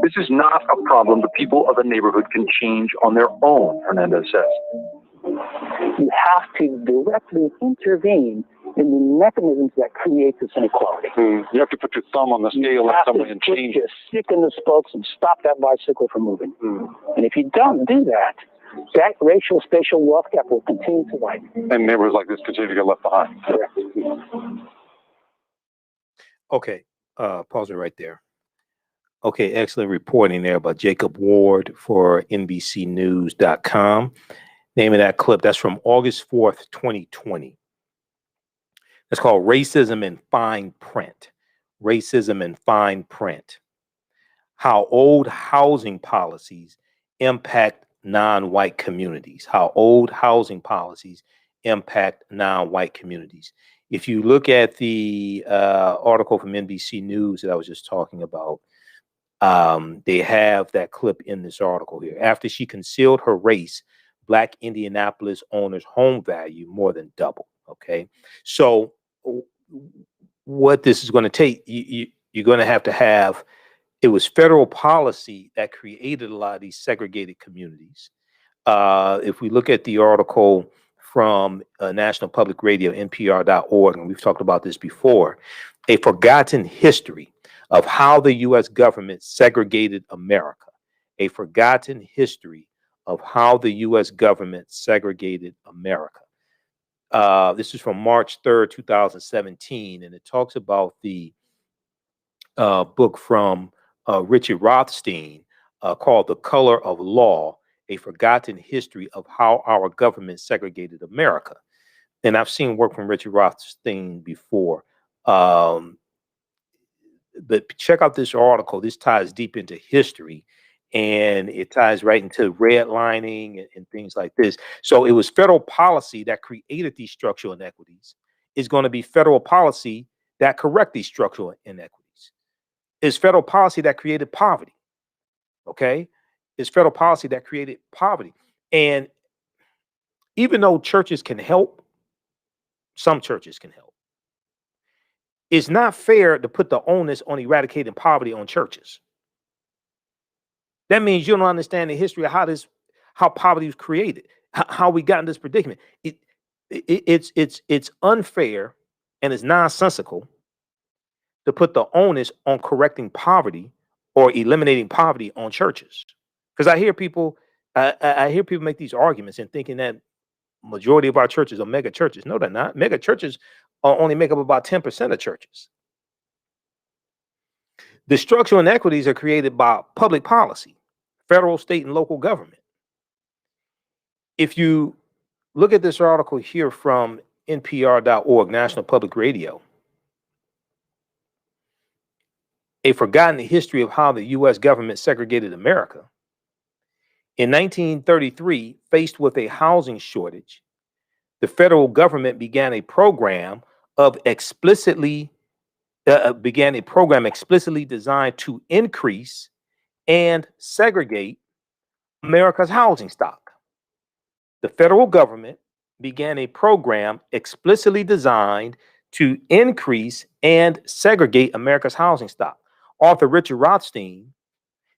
This is not a problem the people of a neighborhood can change on their own, Hernandez says. You have to directly intervene in the mechanisms that create this inequality. You have to put your thumb on the scale of somebody and change it. Stick in the spokes and stop that bicycle from moving. And if you don't do that, that racial spatial wealth gap will continue to widen. And neighborhoods like this continue to get left behind. Correct. Okay, pause it right there. Okay, excellent reporting there by Jacob Ward for NBCnews.com. Name of that clip, that's from August 4th, 2020. It's called Racism in Fine Print. Racism in Fine Print. How old housing policies impact non-white communities. How old housing policies impact non-white communities. If you look at the article from NBC News that I was just talking about, they have that clip in this article here. After she concealed her race, Black Indianapolis owners' home value more than doubled. Okay, so what this is going to take, you're going to have, it was federal policy that created a lot of these segregated communities. If we look at the article from National Public Radio, NPR.org, and we've talked about this before, A Forgotten History of How the U.S. Government Segregated America. A Forgotten History of How the U.S. Government Segregated America. This is from March 3rd, 2017, and it talks about the book from Richard Rothstein called The Color of Law, A Forgotten History of How Our Government Segregated America. And I've seen work from Richard Rothstein before. But check out this article. This ties deep into history, and it ties right into redlining and things like this. So it was federal policy that created these structural inequities. It's going to be federal policy that correct these structural inequities. It's federal policy that created poverty. Okay? It's federal policy that created poverty. And even though churches can help, some churches can help, it's not fair to put the onus on eradicating poverty on churches. That means you don't understand the history of how poverty was created, how we got in this predicament. It's unfair and it's nonsensical to put the onus on correcting poverty or eliminating poverty on churches. Because I hear people make these arguments and thinking that majority of our churches are mega churches. No, they're not. Mega churches only make up about 10% of churches. The structural inequities are created by public policy, federal, state, and local government. If you look at this article here from NPR.org, National Public Radio, A Forgotten History of How the U.S. Government Segregated America. In 1933, faced with a housing shortage, the federal government began a program explicitly designed to increase and segregate America's housing stock. The federal government began a program explicitly designed to increase and segregate America's housing stock. Author Richard Rothstein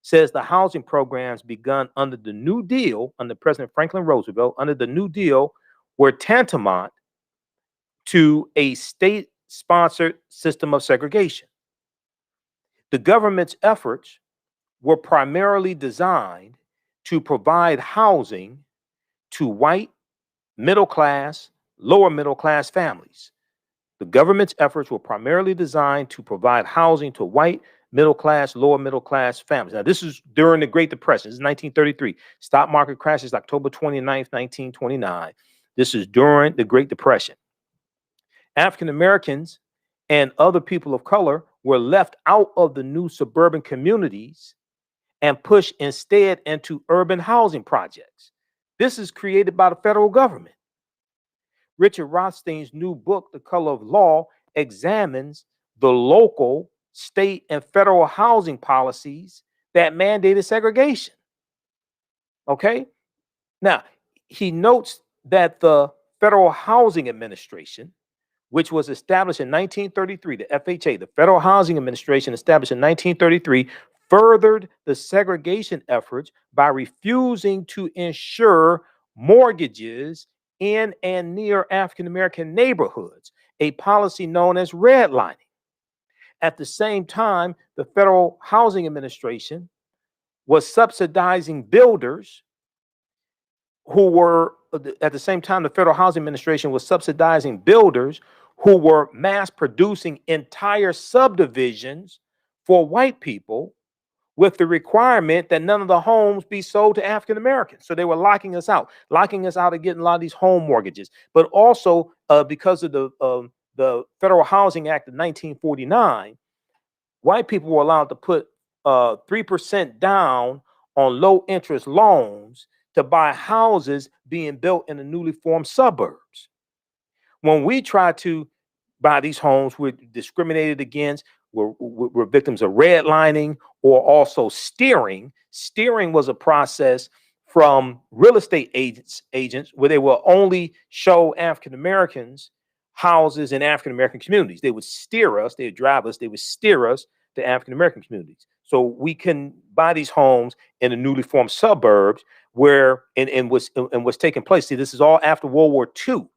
says the housing programs begun under the New Deal, under President Franklin Roosevelt, under the New Deal, were tantamount to a state-sponsored system of segregation. The government's efforts were primarily designed to provide housing to white, middle-class, lower middle-class families. The government's efforts were primarily designed to provide housing to white, middle-class, lower middle-class families. Now, this is during the Great Depression. This is 1933. Stock market crashes October 29th, 1929. This is during the Great Depression. African Americans and other people of color were left out of the new suburban communities and pushed instead into urban housing projects. This is created by the federal government. Richard Rothstein's new book, The Color of Law, examines the local, state, and federal housing policies that mandated segregation. Okay? Now, he notes that the Federal Housing Administration, which was established in 1933, the FHA, the Federal Housing Administration, established in 1933, furthered the segregation efforts by refusing to insure mortgages in and near African American neighborhoods, a policy known as redlining. At the same time, the Federal Housing Administration was subsidizing builders who were mass producing entire subdivisions for white people with the requirement that none of the homes be sold to African Americans. So they were locking us out of getting a lot of these home mortgages. But also because of the Federal Housing Act of 1949, white people were allowed to put 3% down on low interest loans to buy houses being built in the newly formed suburbs. When we try to buy these homes, we're discriminated against. We're victims of redlining or also steering. Steering was a process from real estate agents where they will only show African Americans houses in African American communities. They would steer us, they would drive us, they would steer us to African American communities. So we can buy these homes in the newly formed suburbs where, and what's taking place. See, this is all after World War II.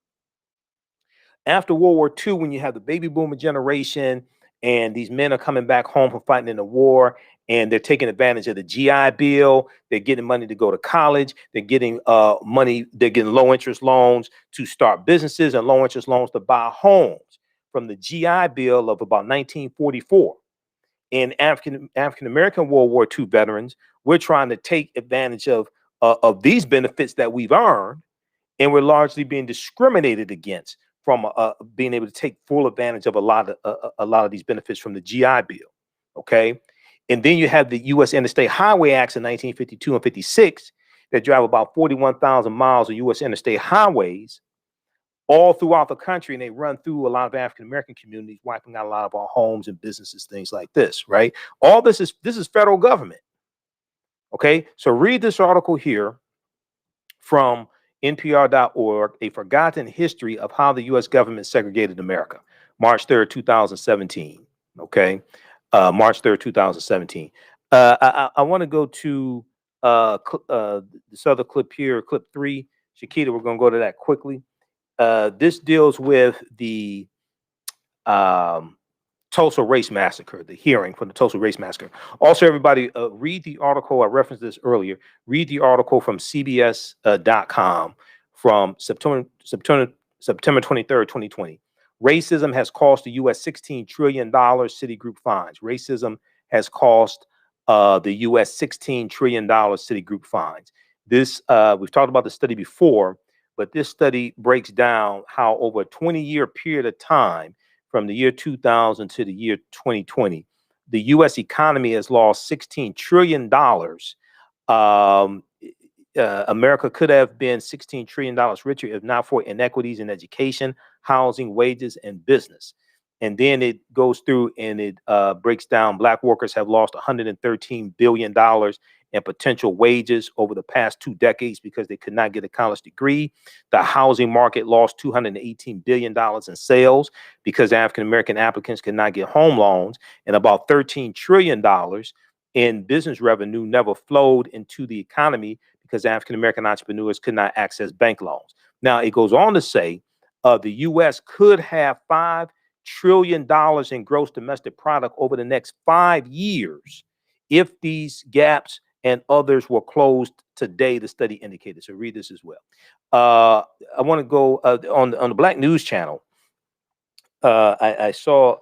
After World War II, when you have the baby boomer generation and these men are coming back home from fighting in the war, and they're taking advantage of the GI Bill, they're getting money to go to college, they're getting money, they're getting low interest loans to start businesses and low interest loans to buy homes from the GI Bill of about 1944. And African American World War II veterans, we're trying to take advantage of these benefits that we've earned, and we're largely being discriminated against from being able to take full advantage of a lot of these benefits from the GI Bill. Okay, and then you have the U.S. Interstate Highway Acts in 1952 and 56 that drive about 41,000 miles of U.S. interstate highways all throughout the country, and they run through a lot of African American communities, wiping out a lot of our homes and businesses, things like this. Right? All this is federal government. Okay, so read this article here from NPR.org, A Forgotten History of How the U.S. Government Segregated America, March 3rd, 2017. Okay, March 3rd, 2017. I want to go to this other clip here, clip 3. Shakita, we're going to go to that quickly. This deals with the Tulsa Race Massacre, the hearing for the Tulsa Race Massacre. Also, everybody, read the article. I referenced this earlier. Read the article from CBS.com from September 23rd, 2020. Racism has cost the U.S. $16 trillion, Citigroup finds. Racism has cost the U.S. $16 trillion, Citigroup finds. This, we've talked about the study before, but this study breaks down how over a 20-year period of time, from the year 2000 to the year 2020, the U.S. economy has lost $16 trillion. America could have been $16 trillion richer if not for inequities in education, housing, wages, and business. And then it goes through and it breaks down Black workers have lost $113 billion in potential wages over the past 2 decades because they could not get a college degree. The housing market lost $218 billion in sales because African American applicants could not get home loans, and about $13 trillion in business revenue never flowed into the economy because African American entrepreneurs could not access bank loans. Now, it goes on to say the U.S. could have $5 trillion in gross domestic product over the next 5 years if these gaps and others were closed today, the study indicated. So read this as well. I want to go on the Black News Channel. I saw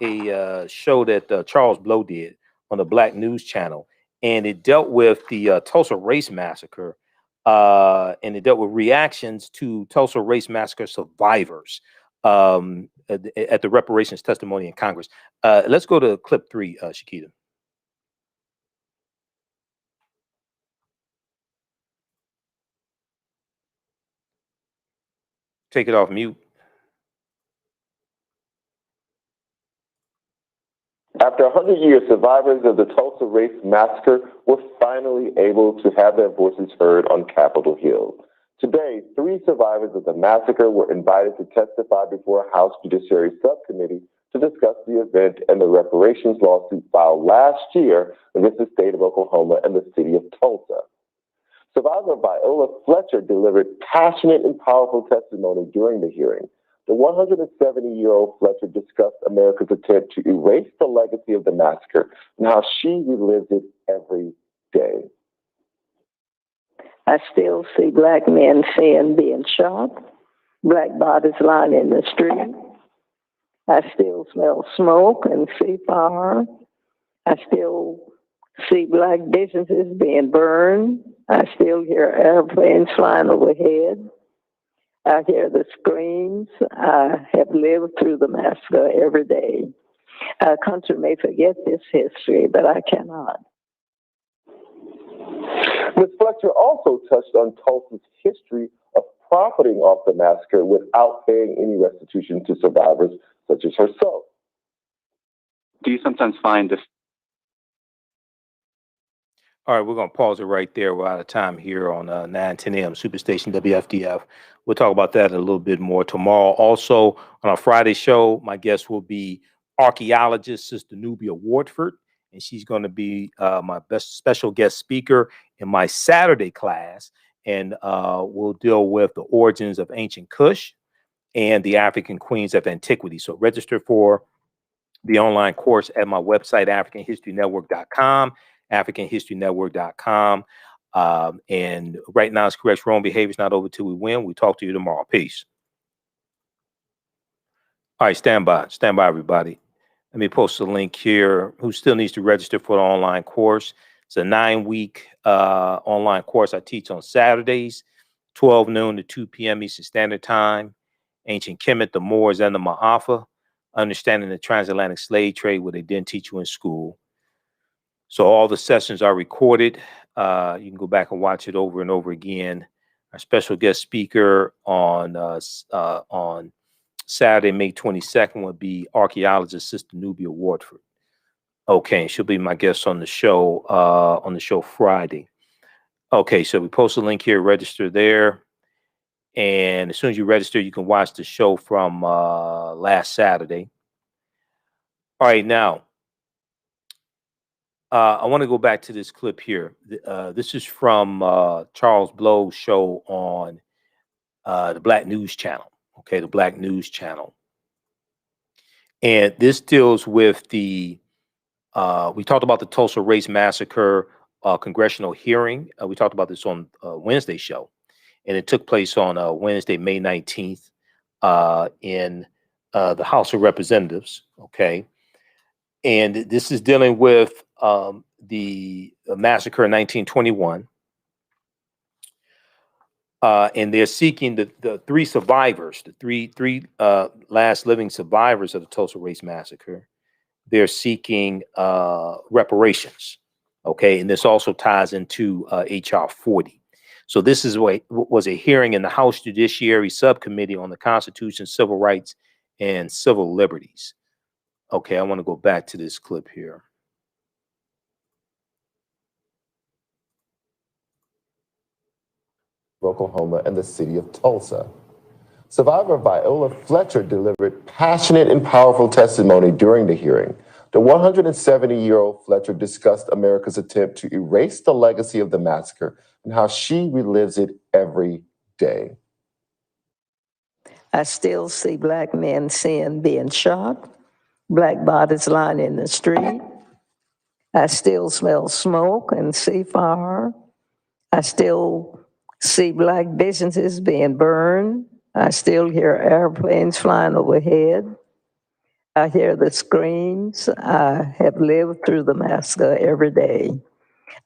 a show that Charles Blow did on the Black News Channel, and it dealt with the Tulsa Race Massacre, and it dealt with reactions to Tulsa Race Massacre survivors at the reparations testimony in Congress. Let's go to clip 3, Shakita. Take it off mute. After 100 years, survivors of the Tulsa Race Massacre were finally able to have their voices heard on Capitol Hill. Today, 3 survivors of the massacre were invited to testify before a House Judiciary Subcommittee to discuss the event and the reparations lawsuit filed last year against the state of Oklahoma and the city of Tulsa. Survivor Viola Fletcher delivered passionate and powerful testimony during the hearing. The 170-year-old Fletcher discussed America's attempt to erase the legacy of the massacre and how she relives it every day. I still see Black men seeing being shot, Black bodies lying in the street. I still smell smoke and see fire. I still see Black businesses being burned. I still hear airplanes flying overhead. I hear the screams. I have lived through the massacre every day. Our country may forget this history, but I cannot. Ms. Fletcher also touched on Tulsa's history of profiting off the massacre without paying any restitution to survivors such as herself. Do you sometimes find this? All right, we're going to pause it right there. We're out of time here on 9:10 a.m. Superstation WFDF. We'll talk about that a little bit more tomorrow. Also, on our Friday show, my guest will be archaeologist Sista Nubia Wardford, and she's going to be my best special guest speaker in my Saturday class. And we'll deal with the origins of ancient Kush and the African queens of antiquity. So register for the online course at my website, AfricanHistoryNetwork.com, AfricanHistoryNetwork.com. And right now it's correct. Wrong behavior is not over till we win. We talk to you tomorrow. Peace. All right, stand by, everybody. Let me post a link here. Who still needs to register for the online course? It's a 9-week online course I teach on Saturdays, 12 noon to 2 p.m. Eastern Standard Time. Ancient Kemet, the Moors, and the Maafa. Understanding the transatlantic slave trade, what they didn't teach you in school. So all the sessions are recorded. You can go back and watch it over and over again. Our special guest speaker on Saturday, May 22nd, will be archaeologist Sista Nubia Wardford. Okay, she'll be my guest on the show Friday. Okay, so we post a link here, register there. And as soon as you register, you can watch the show from last Saturday. All right, now, I want to go back to this clip here. This is from Charles Blow's show on the Black News Channel. Okay, the Black News Channel. And this deals with we talked about the Tulsa Race Massacre congressional hearing. We talked about this on Wednesday's show. And it took place on Wednesday, May 19th in the House of Representatives, okay? And this is dealing with the massacre in 1921. And they're seeking the three survivors, the three last living survivors of the Tulsa Race Massacre. They're seeking reparations, okay? And this also ties into H.R. 40. So this is what was a hearing in the House Judiciary Subcommittee on the Constitution, Civil Rights, and Civil Liberties. Okay, I want to go back to this clip here. Oklahoma and the city of Tulsa. Survivor Viola Fletcher delivered passionate and powerful testimony during the hearing. The 170-year-old Fletcher discussed America's attempt to erase the legacy of the massacre and how she relives it every day. I still see Black men being shot, Black bodies lying in the street. I still smell smoke and see fire. I still see Black businesses being burned. I still hear airplanes flying overhead. I hear the screams. I have lived through the massacre every day.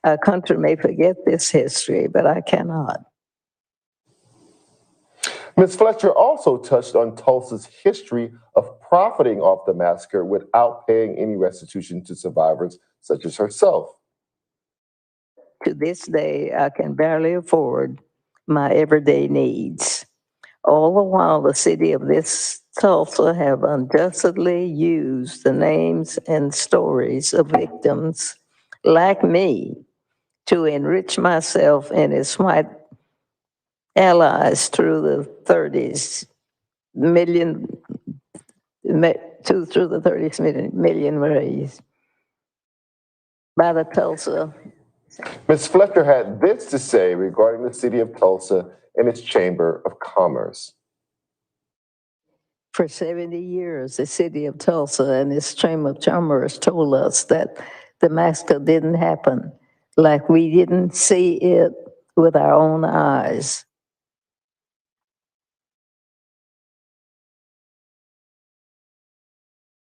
Our country may forget this history, but I cannot. Ms. Fletcher also touched on Tulsa's history of profiting off the massacre without paying any restitution to survivors such as herself. To this day, I can barely afford my everyday needs. All the while, the city of this Tulsa have unjustly used the names and stories of victims like me to enrich myself and its white allies through the 30s million raised by the Tulsa. Ms. Fletcher had this to say regarding the city of Tulsa and its Chamber of Commerce. For 70 years, the city of Tulsa and its Chamber of Commerce told us that the massacre didn't happen, like we didn't see it with our own eyes.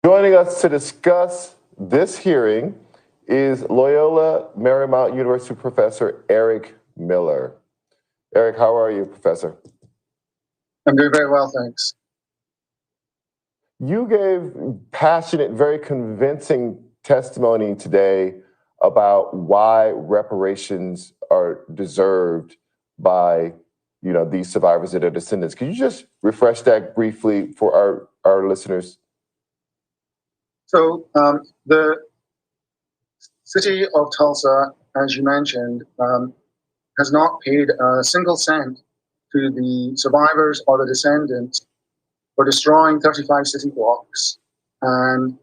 Joining us to discuss this hearing is Loyola Marymount University professor Eric Miller. Eric, how are you, Professor? I'm doing very well, thanks. You gave passionate, very convincing testimony today about why reparations are deserved by, these survivors and their descendants. Could you just refresh that briefly for our listeners? So the city of Tulsa, as you mentioned, has not paid a single cent to the survivors or the descendants for destroying 35 city blocks and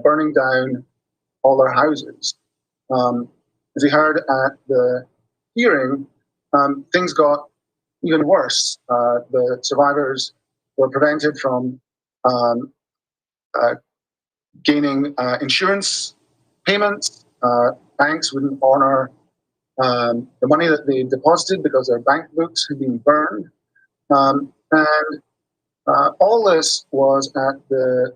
burning down all their houses. As we heard at the hearing, things got even worse. The survivors were prevented from gaining insurance payments. Banks wouldn't honor the money that they deposited because their bank books had been burned. And all this was at the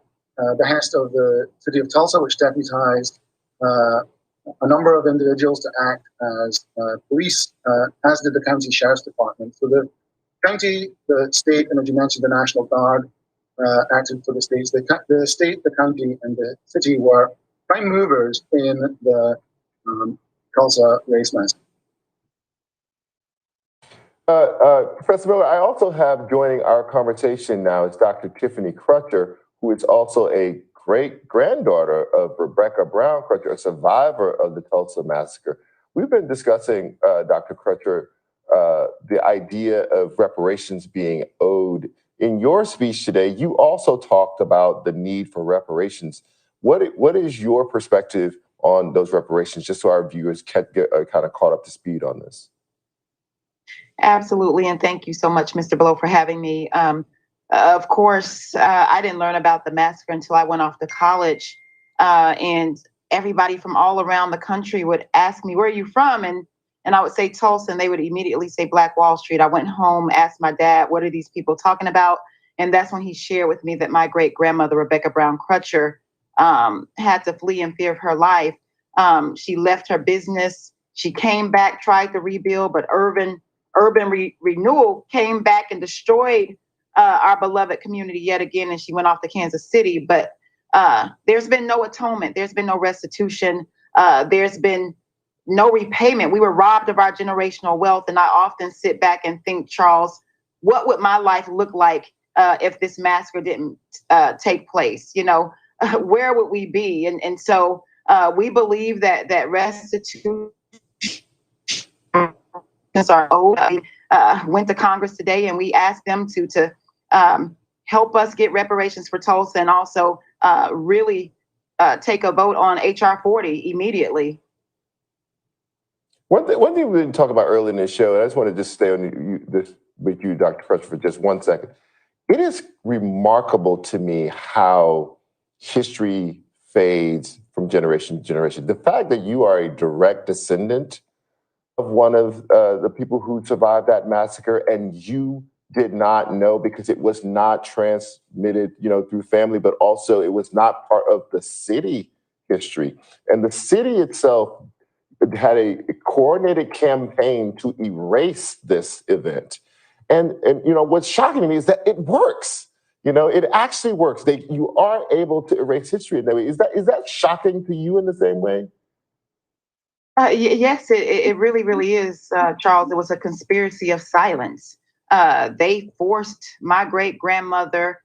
behest of the city of Tulsa, which deputized a number of individuals to act as police, as did the county sheriff's department. So the county, the state, and as you mentioned, the National Guard acted for the states. The state, the county, and the city were prime movers in the Tulsa Race Massacre. Professor Miller, I also have joining our conversation now is Dr. Tiffany Crutcher, who is also a great-granddaughter of Rebecca Brown Crutcher, a survivor of the Tulsa Massacre. We've been discussing, Dr. Crutcher, the idea of reparations being owed. In your speech today, you also talked about the need for reparations. What is your perspective on those reparations, just so our viewers can get kind of caught up to speed on this? Absolutely, and thank you so much, Mr. Blow, for having me. Of course, I didn't learn about the massacre until I went off to college, and everybody from all around the country would ask me, "Where are you from?" And I would say Tulsa, and they would immediately say Black Wall Street. I went home, asked my dad, "What are these people talking about?" And that's when he shared with me that my great-grandmother, Rebecca Brown Crutcher, had to flee in fear of her life. She left her business. She came back, tried to rebuild, but urban renewal came back and destroyed our beloved community yet again, and she went off to Kansas City. But there's been no atonement. There's been no restitution. There's been no repayment. We were robbed of our generational wealth, and I often sit back and think, Charles, what would my life look like if this massacre didn't take place? You know, where would we be? And so we believe that restitution are owed. Went to Congress today, and we asked them to help us get reparations for Tulsa, and also really take a vote on HR 40 immediately. One thing we didn't talk about earlier in this show, and I just want to just stay on this with you, Dr. Crutcher, for just 1 second. It is remarkable to me how history fades from generation to generation. The fact that you are a direct descendant of one of the people who survived that massacre, and you did not know because it was not transmitted, through family, but also it was not part of the city history. And the city itself had a coordinated campaign to erase this event. And what's shocking to me is that it works. It actually works. You are able to erase history in that way. Is that shocking to you in the same way? Yes, it really, really is, Charles. It was a conspiracy of silence. They forced my great-grandmother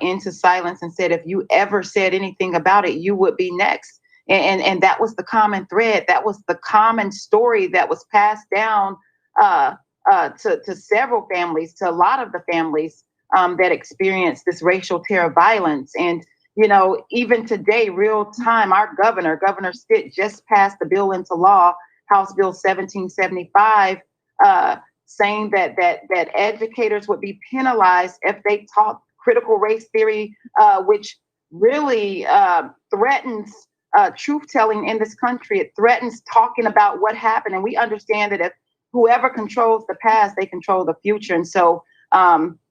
into silence and said, if you ever said anything about it, you would be next. And that was the common thread. That was the common story that was passed down to several families, to a lot of the families that experienced this racial terror violence. And even today, real time, our Governor Stitt, just passed the bill into law, House Bill 1775, saying that educators would be penalized if they taught critical race theory, which really threatens truth telling in this country. It threatens talking about what happened. And we understand that if whoever controls the past, they control the future. And so,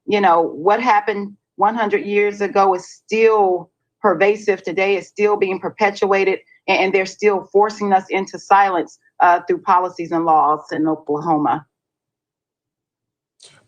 what happened 100 years ago is still pervasive today. It's still being perpetuated, and they're still forcing us into silence through policies and laws in Oklahoma.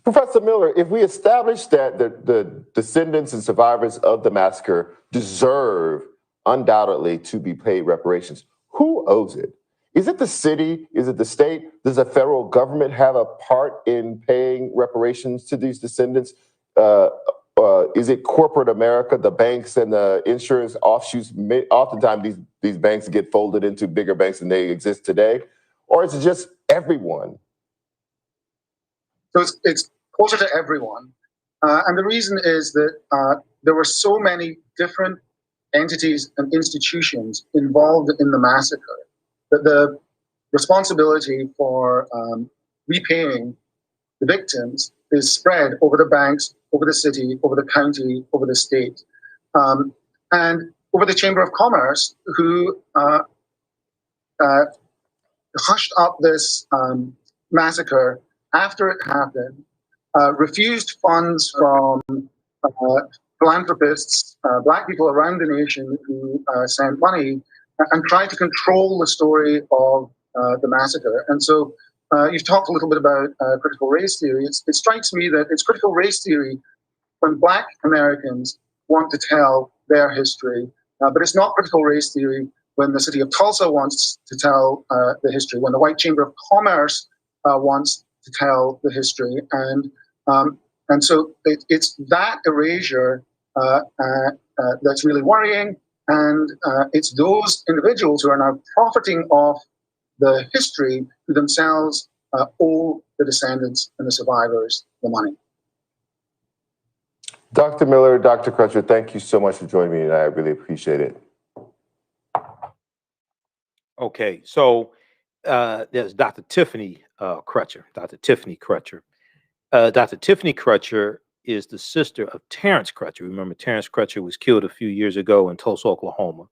Professor Miller, if we establish that the descendants and survivors of the massacre deserve undoubtedly to be paid reparations, who owes it? Is it the city? Is it the state? Does the federal government have a part in paying reparations to these descendants? Is it corporate America, the banks and the insurance offshoots? Oftentimes these banks get folded into bigger banks than they exist today. Or is it just everyone? So it's closer to everyone. And the reason is that there were so many different entities and institutions involved in the massacre, that the responsibility for repaying the victims is spread over the banks, over the city, over the county, over the state, and over the Chamber of Commerce, who hushed up this massacre after it happened, refused funds from philanthropists, black people around the nation who sent money, and tried to control the story of the massacre. And so you've talked a little bit about critical race theory. It strikes me that it's critical race theory when black Americans want to tell their history, but it's not critical race theory when the city of Tulsa wants to tell the history, when the White Chamber of Commerce wants to tell the history. And so it's that erasure that's really worrying, and it's those individuals who are now profiting off the history who themselves owe the descendants and the survivors the money. Dr. Miller, Dr. Crutcher, thank you so much for joining me tonight. I really appreciate it. Okay, so there's Dr. Tiffany Crutcher. Dr. Tiffany Crutcher. Dr. Tiffany Crutcher is the sister of Terrence Crutcher. Remember, Terrence Crutcher was killed a few years ago in Tulsa, Oklahoma,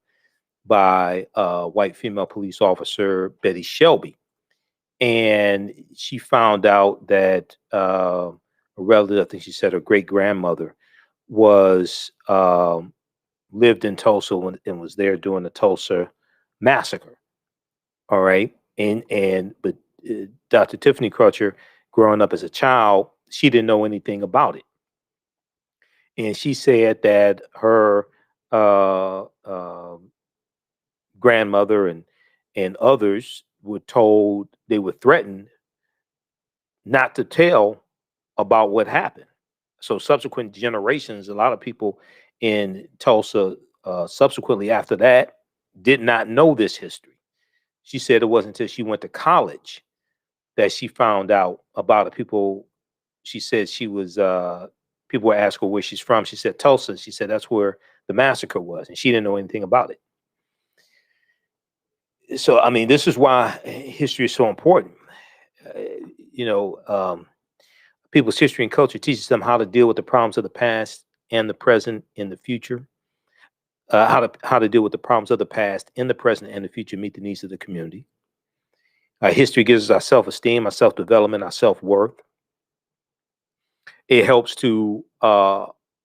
by white female police officer Betty Shelby. And she found out that a relative, I think she said her great-grandmother, was lived in Tulsa and was there during the Tulsa Massacre. All right. But Dr. Tiffany Crutcher, growing up as a child, she didn't know anything about it. And she said that her grandmother and others were told, they were threatened not to tell about what happened. So subsequent generations, a lot of people in Tulsa subsequently after that did not know this history. She said it wasn't until she went to college that she found out about it. She said she was, people were asking her where she's from. She said Tulsa. She said that's where the massacre was, and she didn't know anything about it. So, I mean, this is why history is so important. People's history and culture teaches them how to deal with the problems of the past and the present and the future. How to deal with the problems of the past in the present and the future, meet the needs of the community. History gives us our self-esteem, our self-development, our self-worth. It helps to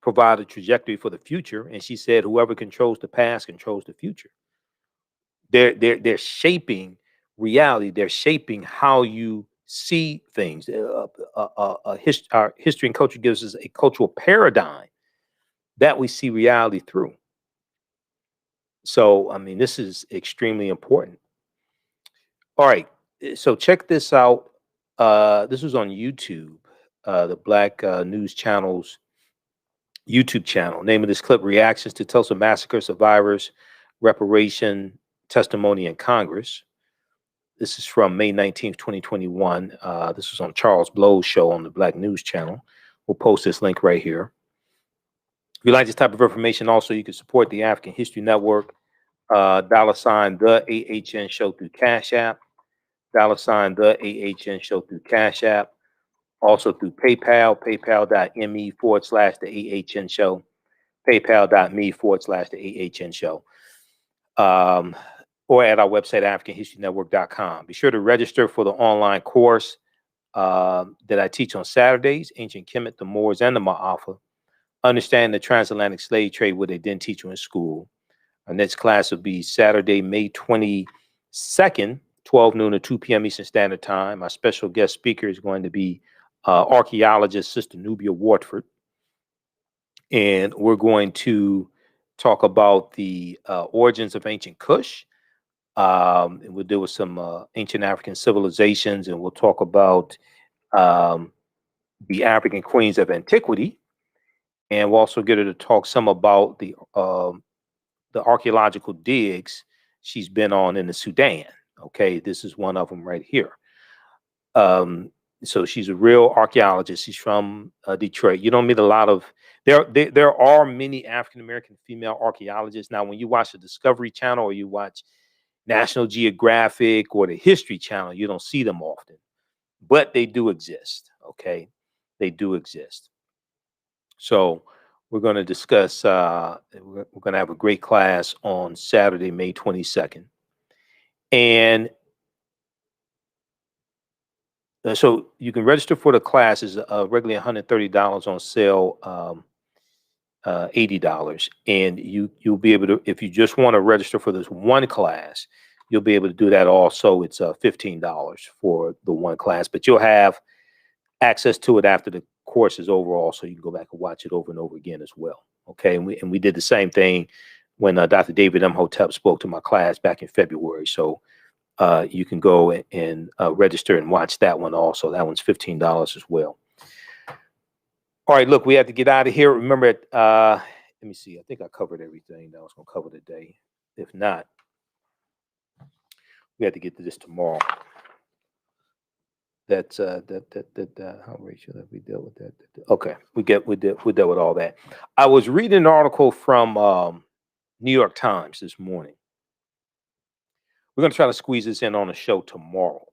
provide a trajectory for the future. And she said, whoever controls the past controls the future. They're shaping reality. They're shaping how you see things. Our history and culture gives us a cultural paradigm that we see reality through. So, I mean, this is extremely important. All right. So check this out. This was on YouTube, the Black News Channel's YouTube channel. Name of this clip, Reactions to Tulsa Massacre Survivors, Reparation Testimony in Congress. This is from May 19th, 2021. This was on Charles Blow's show on the Black News Channel. We'll post this link right here. If you like this type of information, also, you can support the African History Network, $ TheAHNShow through Cash App, $ TheAHNShow through Cash App, also through PayPal, paypal.me/TheAHNShow, paypal.me/TheAHNShow, or at our website, AfricanHistoryNetwork.com. Be sure to register for the online course that I teach on Saturdays, Ancient Kemet, the Moors, and the Maafa. Understand the transatlantic slave trade, what they didn't teach you in school. Our next class will be Saturday, May 22nd, 12 noon to 2 p.m. Eastern Standard Time. Our special guest speaker is going to be archaeologist Sista Nubia Wardford. And we're going to talk about the origins of ancient Kush. And we'll deal with some ancient African civilizations, and we'll talk about the African queens of Antiquity. And we'll also get her to talk some about the archaeological digs she's been on in the Sudan. Okay, this is one of them right here. So she's a real archaeologist. She's from Detroit. You don't meet a lot of There are many African American female archaeologists. Now, when you watch the Discovery Channel or you watch National Geographic or the History Channel, you don't see them often, but they do exist. Okay, they do exist. So we're going to discuss. We're going to have a great class on Saturday, May 22nd, and so you can register for the classes. Regularly $130, on sale $80, and you'll be able to, if you just want to register for this one class, you'll be able to do that also. It's $15 for the one class, but you'll have access to it after the course is over also. You can go back and watch it over and over again as well. Okay, and we did the same thing when Dr. David Imhotep spoke to my class back in February. So you can go and register and watch that one also. That one's $15 as well. All right, look, we have to get out of here. Remember, let me see. I think I covered everything that I was going to cover today. If not, we have to get to this tomorrow. That's how racial that we dealt with that. Okay, we dealt with all that. I was reading an article from New York Times this morning. We're going to try to squeeze this in on a show tomorrow.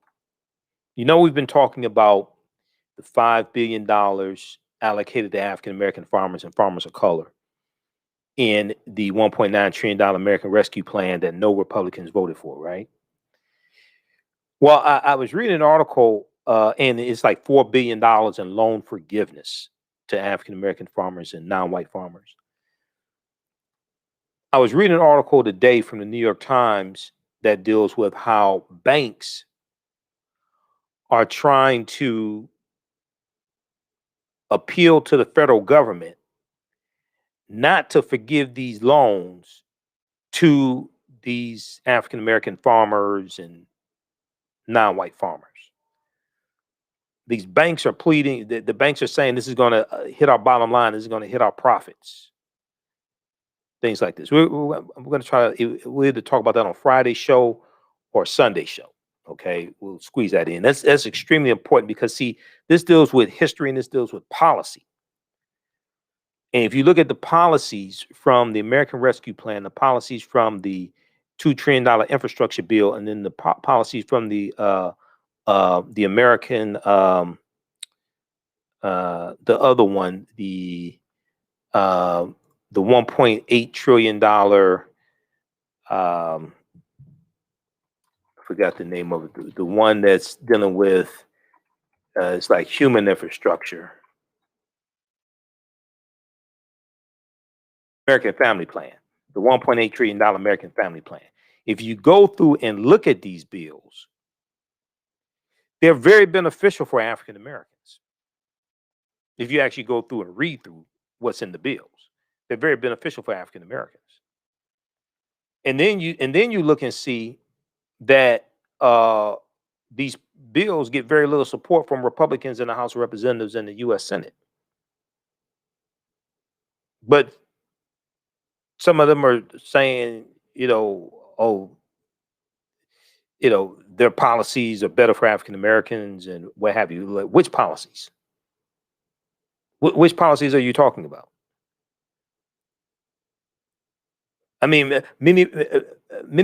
You know, we've been talking about the $5 billion allocated to African American farmers and farmers of color in the $1.9 trillion American Rescue Plan that no Republicans voted for, right? Well, I was reading an article, and it's like $4 billion in loan forgiveness to African American farmers and non-white farmers. I was reading an article today from the New York Times that deals with how banks are trying to appeal to the federal government not to forgive these loans to these African American farmers and non-white farmers. These banks are pleading, the banks are saying this is going to hit our bottom line, this is going to hit our profits. Things like this. We're going to try to, we'll either talk about that on Friday's show or Sunday show. Okay, we'll squeeze that in. That's extremely important because, see, this deals with history and this deals with policy. And if you look at the policies from the American Rescue Plan, the policies from the $2 trillion infrastructure bill, and then the policies from the American, the other one, the $1.8 trillion, I forgot the name of it, the one that's dealing with, it's like human infrastructure. American Family Plan, the $1.8 trillion American Family Plan. If you go through and look at these bills, they're very beneficial for African Americans. If you actually go through and read through what's in the bills, they're very beneficial for African Americans. And then you look and see that these bills get very little support from Republicans in the House of Representatives and the U.S. Senate. But some of them are saying, their policies are better for African Americans and what have you. Like, which policies? Which policies are you talking about? I mean, many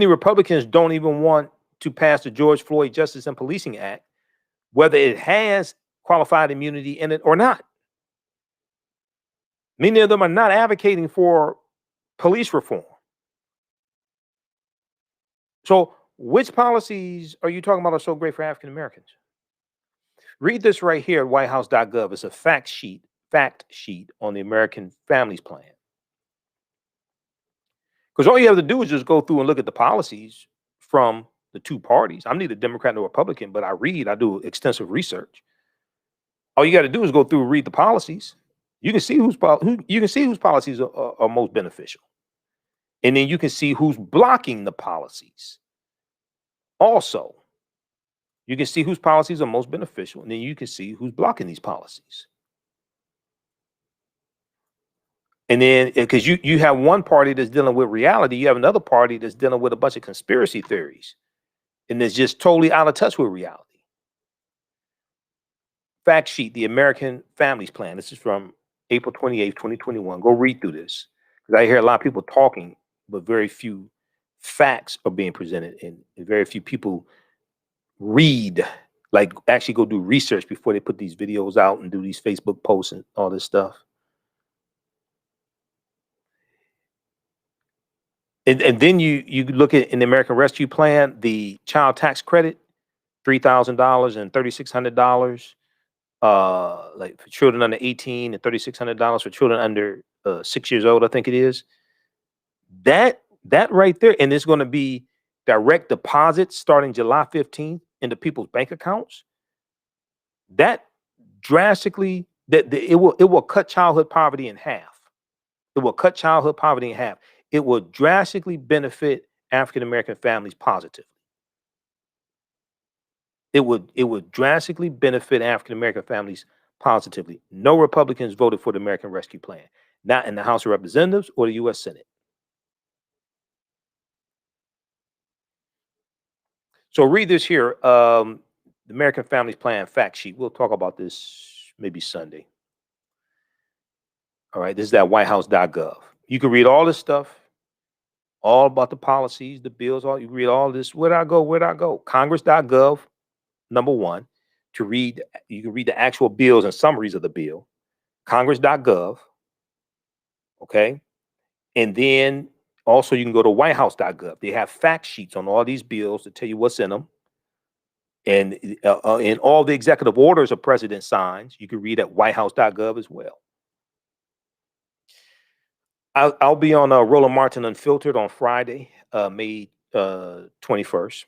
Republicans don't even want to pass the George Floyd Justice and Policing Act, whether it has qualified immunity in it or not. Many of them are not advocating for police reform. So which policies are you talking about are so great for African Americans? Read this right here at whitehouse.gov. It's a fact sheet on the American Families Plan. Because all you have to do is just go through and look at the policies from the two parties. I'm neither Democrat nor Republican, but I do extensive research. All you got to do is go through and read the policies. You can see whose policies are most beneficial. And then you can see who's blocking the policies. Also, you can see whose policies are most beneficial, and then you can see who's blocking these policies. And then, because you have one party that's dealing with reality, you have another party that's dealing with a bunch of conspiracy theories, and it's just totally out of touch with reality. Fact sheet, the American Families Plan. This is from April 28th, 2021. Go read through this, because I hear a lot of people talking, but very few facts are being presented, and very few people read, like actually go do research before they put these videos out and do these Facebook posts and all this stuff. And then you look at in the American Rescue Plan, the child tax credit, $3,000 and $3,600, like for children under 18, and $3,600 for children under 6 years old, I think it is. That right there, and it's going to be direct deposits starting July 15th into people's bank accounts. That drastically, it will cut childhood poverty in half. It will cut childhood poverty in half. It will drastically benefit African American families positively. It would drastically benefit African American families positively. No Republicans voted for the American Rescue Plan, not in the House of Representatives or the U.S. Senate. So read this here, the American Families Plan fact sheet. We'll talk about this maybe Sunday. All right, this is at whitehouse.gov. You can read all this stuff, all about the policies, the bills, all you read all this. Where'd I go? Congress.gov, number one, to read. You can read the actual bills and summaries of the bill. Congress.gov. Okay. And then also you can go to whitehouse.gov. They have fact sheets on all these bills to tell you what's in them. And all the executive orders a president signs, you can read at whitehouse.gov as well. I'll be on Roland Martin Unfiltered on Friday, May 21st.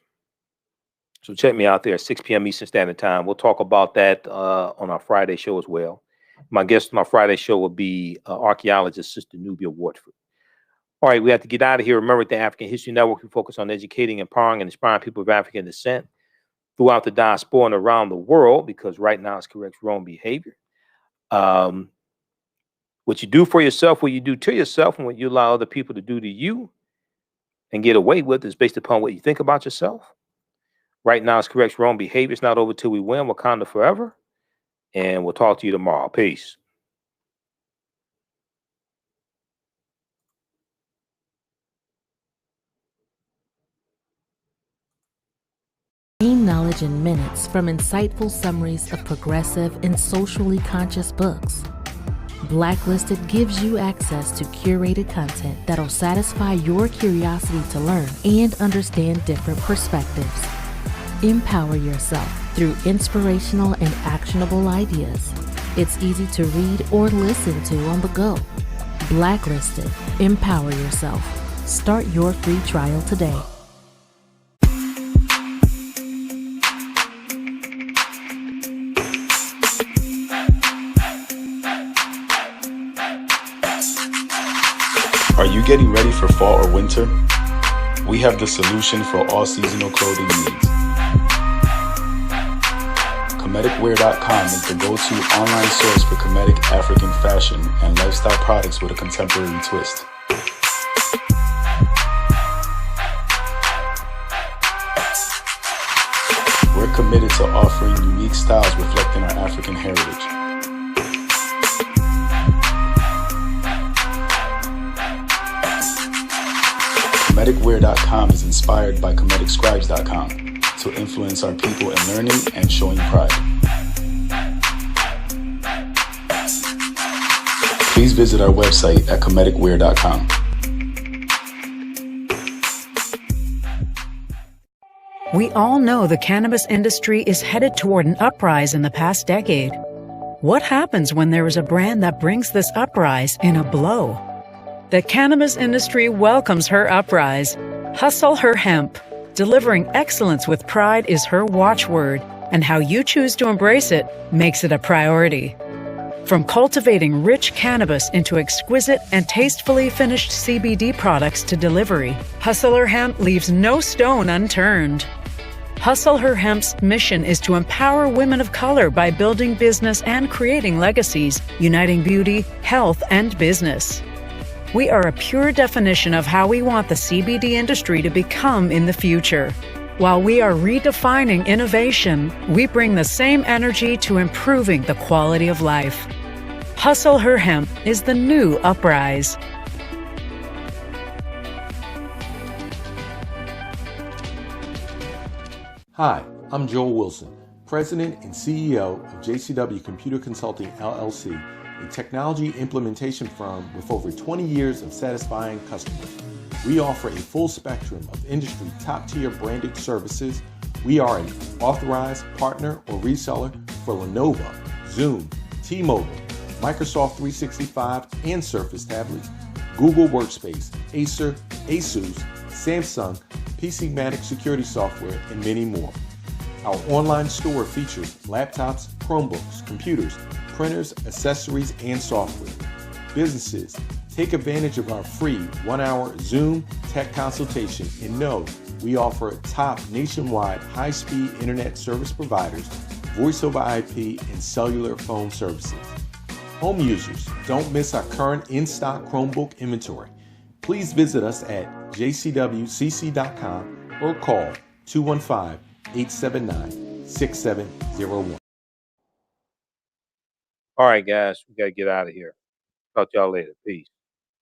So check me out there at 6 p.m. Eastern Standard Time. We'll talk about that on our Friday show as well. My guest on my Friday show will be archaeologist Sista Nubia Wardford. All right, we have to get out of here. Remember, at the African History Network, we focus on educating, empowering, and inspiring people of African descent throughout the diaspora and around the world, because right now it's correct wrong behavior. What you do for yourself, what you do to yourself, and what you allow other people to do to you and get away with is based upon what you think about yourself. Right now it's correct wrong behavior. It's not over till we win. Wakanda forever. And we'll talk to you tomorrow. Peace. Gain knowledge in minutes from insightful summaries of progressive and socially conscious books. Blacklisted gives you access to curated content that'll satisfy your curiosity to learn and understand different perspectives. Empower yourself through inspirational and actionable ideas. It's easy to read or listen to on the go. Blacklisted. Empower yourself. Start your free trial today. Are you getting ready for fall or winter? We have the solution for all seasonal clothing needs. Kemeticwear.com is the go-to online source for Kemetic African fashion and lifestyle products with a contemporary twist. We're committed to offering unique styles reflecting our African heritage. Kemeticwear.com is inspired by KemeticScribes.com to influence our people in learning and showing pride. Please visit our website at Kemeticwear.com. We all know the cannabis industry is headed toward an uprise in the past decade. What happens when there is a brand that brings this uprise in a blow? The cannabis industry welcomes her uprise. Hustle her hemp. Delivering excellence with pride is her watchword, and how you choose to embrace it makes it a priority. From cultivating rich cannabis into exquisite and tastefully finished CBD products to delivery, Hustle Her Hemp leaves no stone unturned. Hustle Her Hemp's mission is to empower women of color by building business and creating legacies, uniting beauty, health, and business. We are a pure definition of how we want the CBD industry to become in the future. While we are redefining innovation, we bring the same energy to improving the quality of life. Hustle Her Hemp is the new uprise. Hi, I'm Joel Wilson, President and CEO of JCW Computer Consulting LLC, a technology implementation firm with over 20 years of satisfying customers. We offer a full spectrum of industry top-tier branded services. We are an authorized partner or reseller for Lenovo, Zoom, T-Mobile, Microsoft 365 and Surface tablets, Google Workspace, Acer, Asus, Samsung, PCmatic security software, and many more. Our online store features laptops, Chromebooks, computers, printers, accessories, and software. Businesses, take advantage of our free 1-hour Zoom tech consultation and know we offer top nationwide high-speed internet service providers, voice over IP, and cellular phone services. Home users, don't miss our current in-stock Chromebook inventory. Please visit us at jcwcc.com or call 215-879-6701. All right, guys, we got to get out of here. Talk to y'all later. Peace.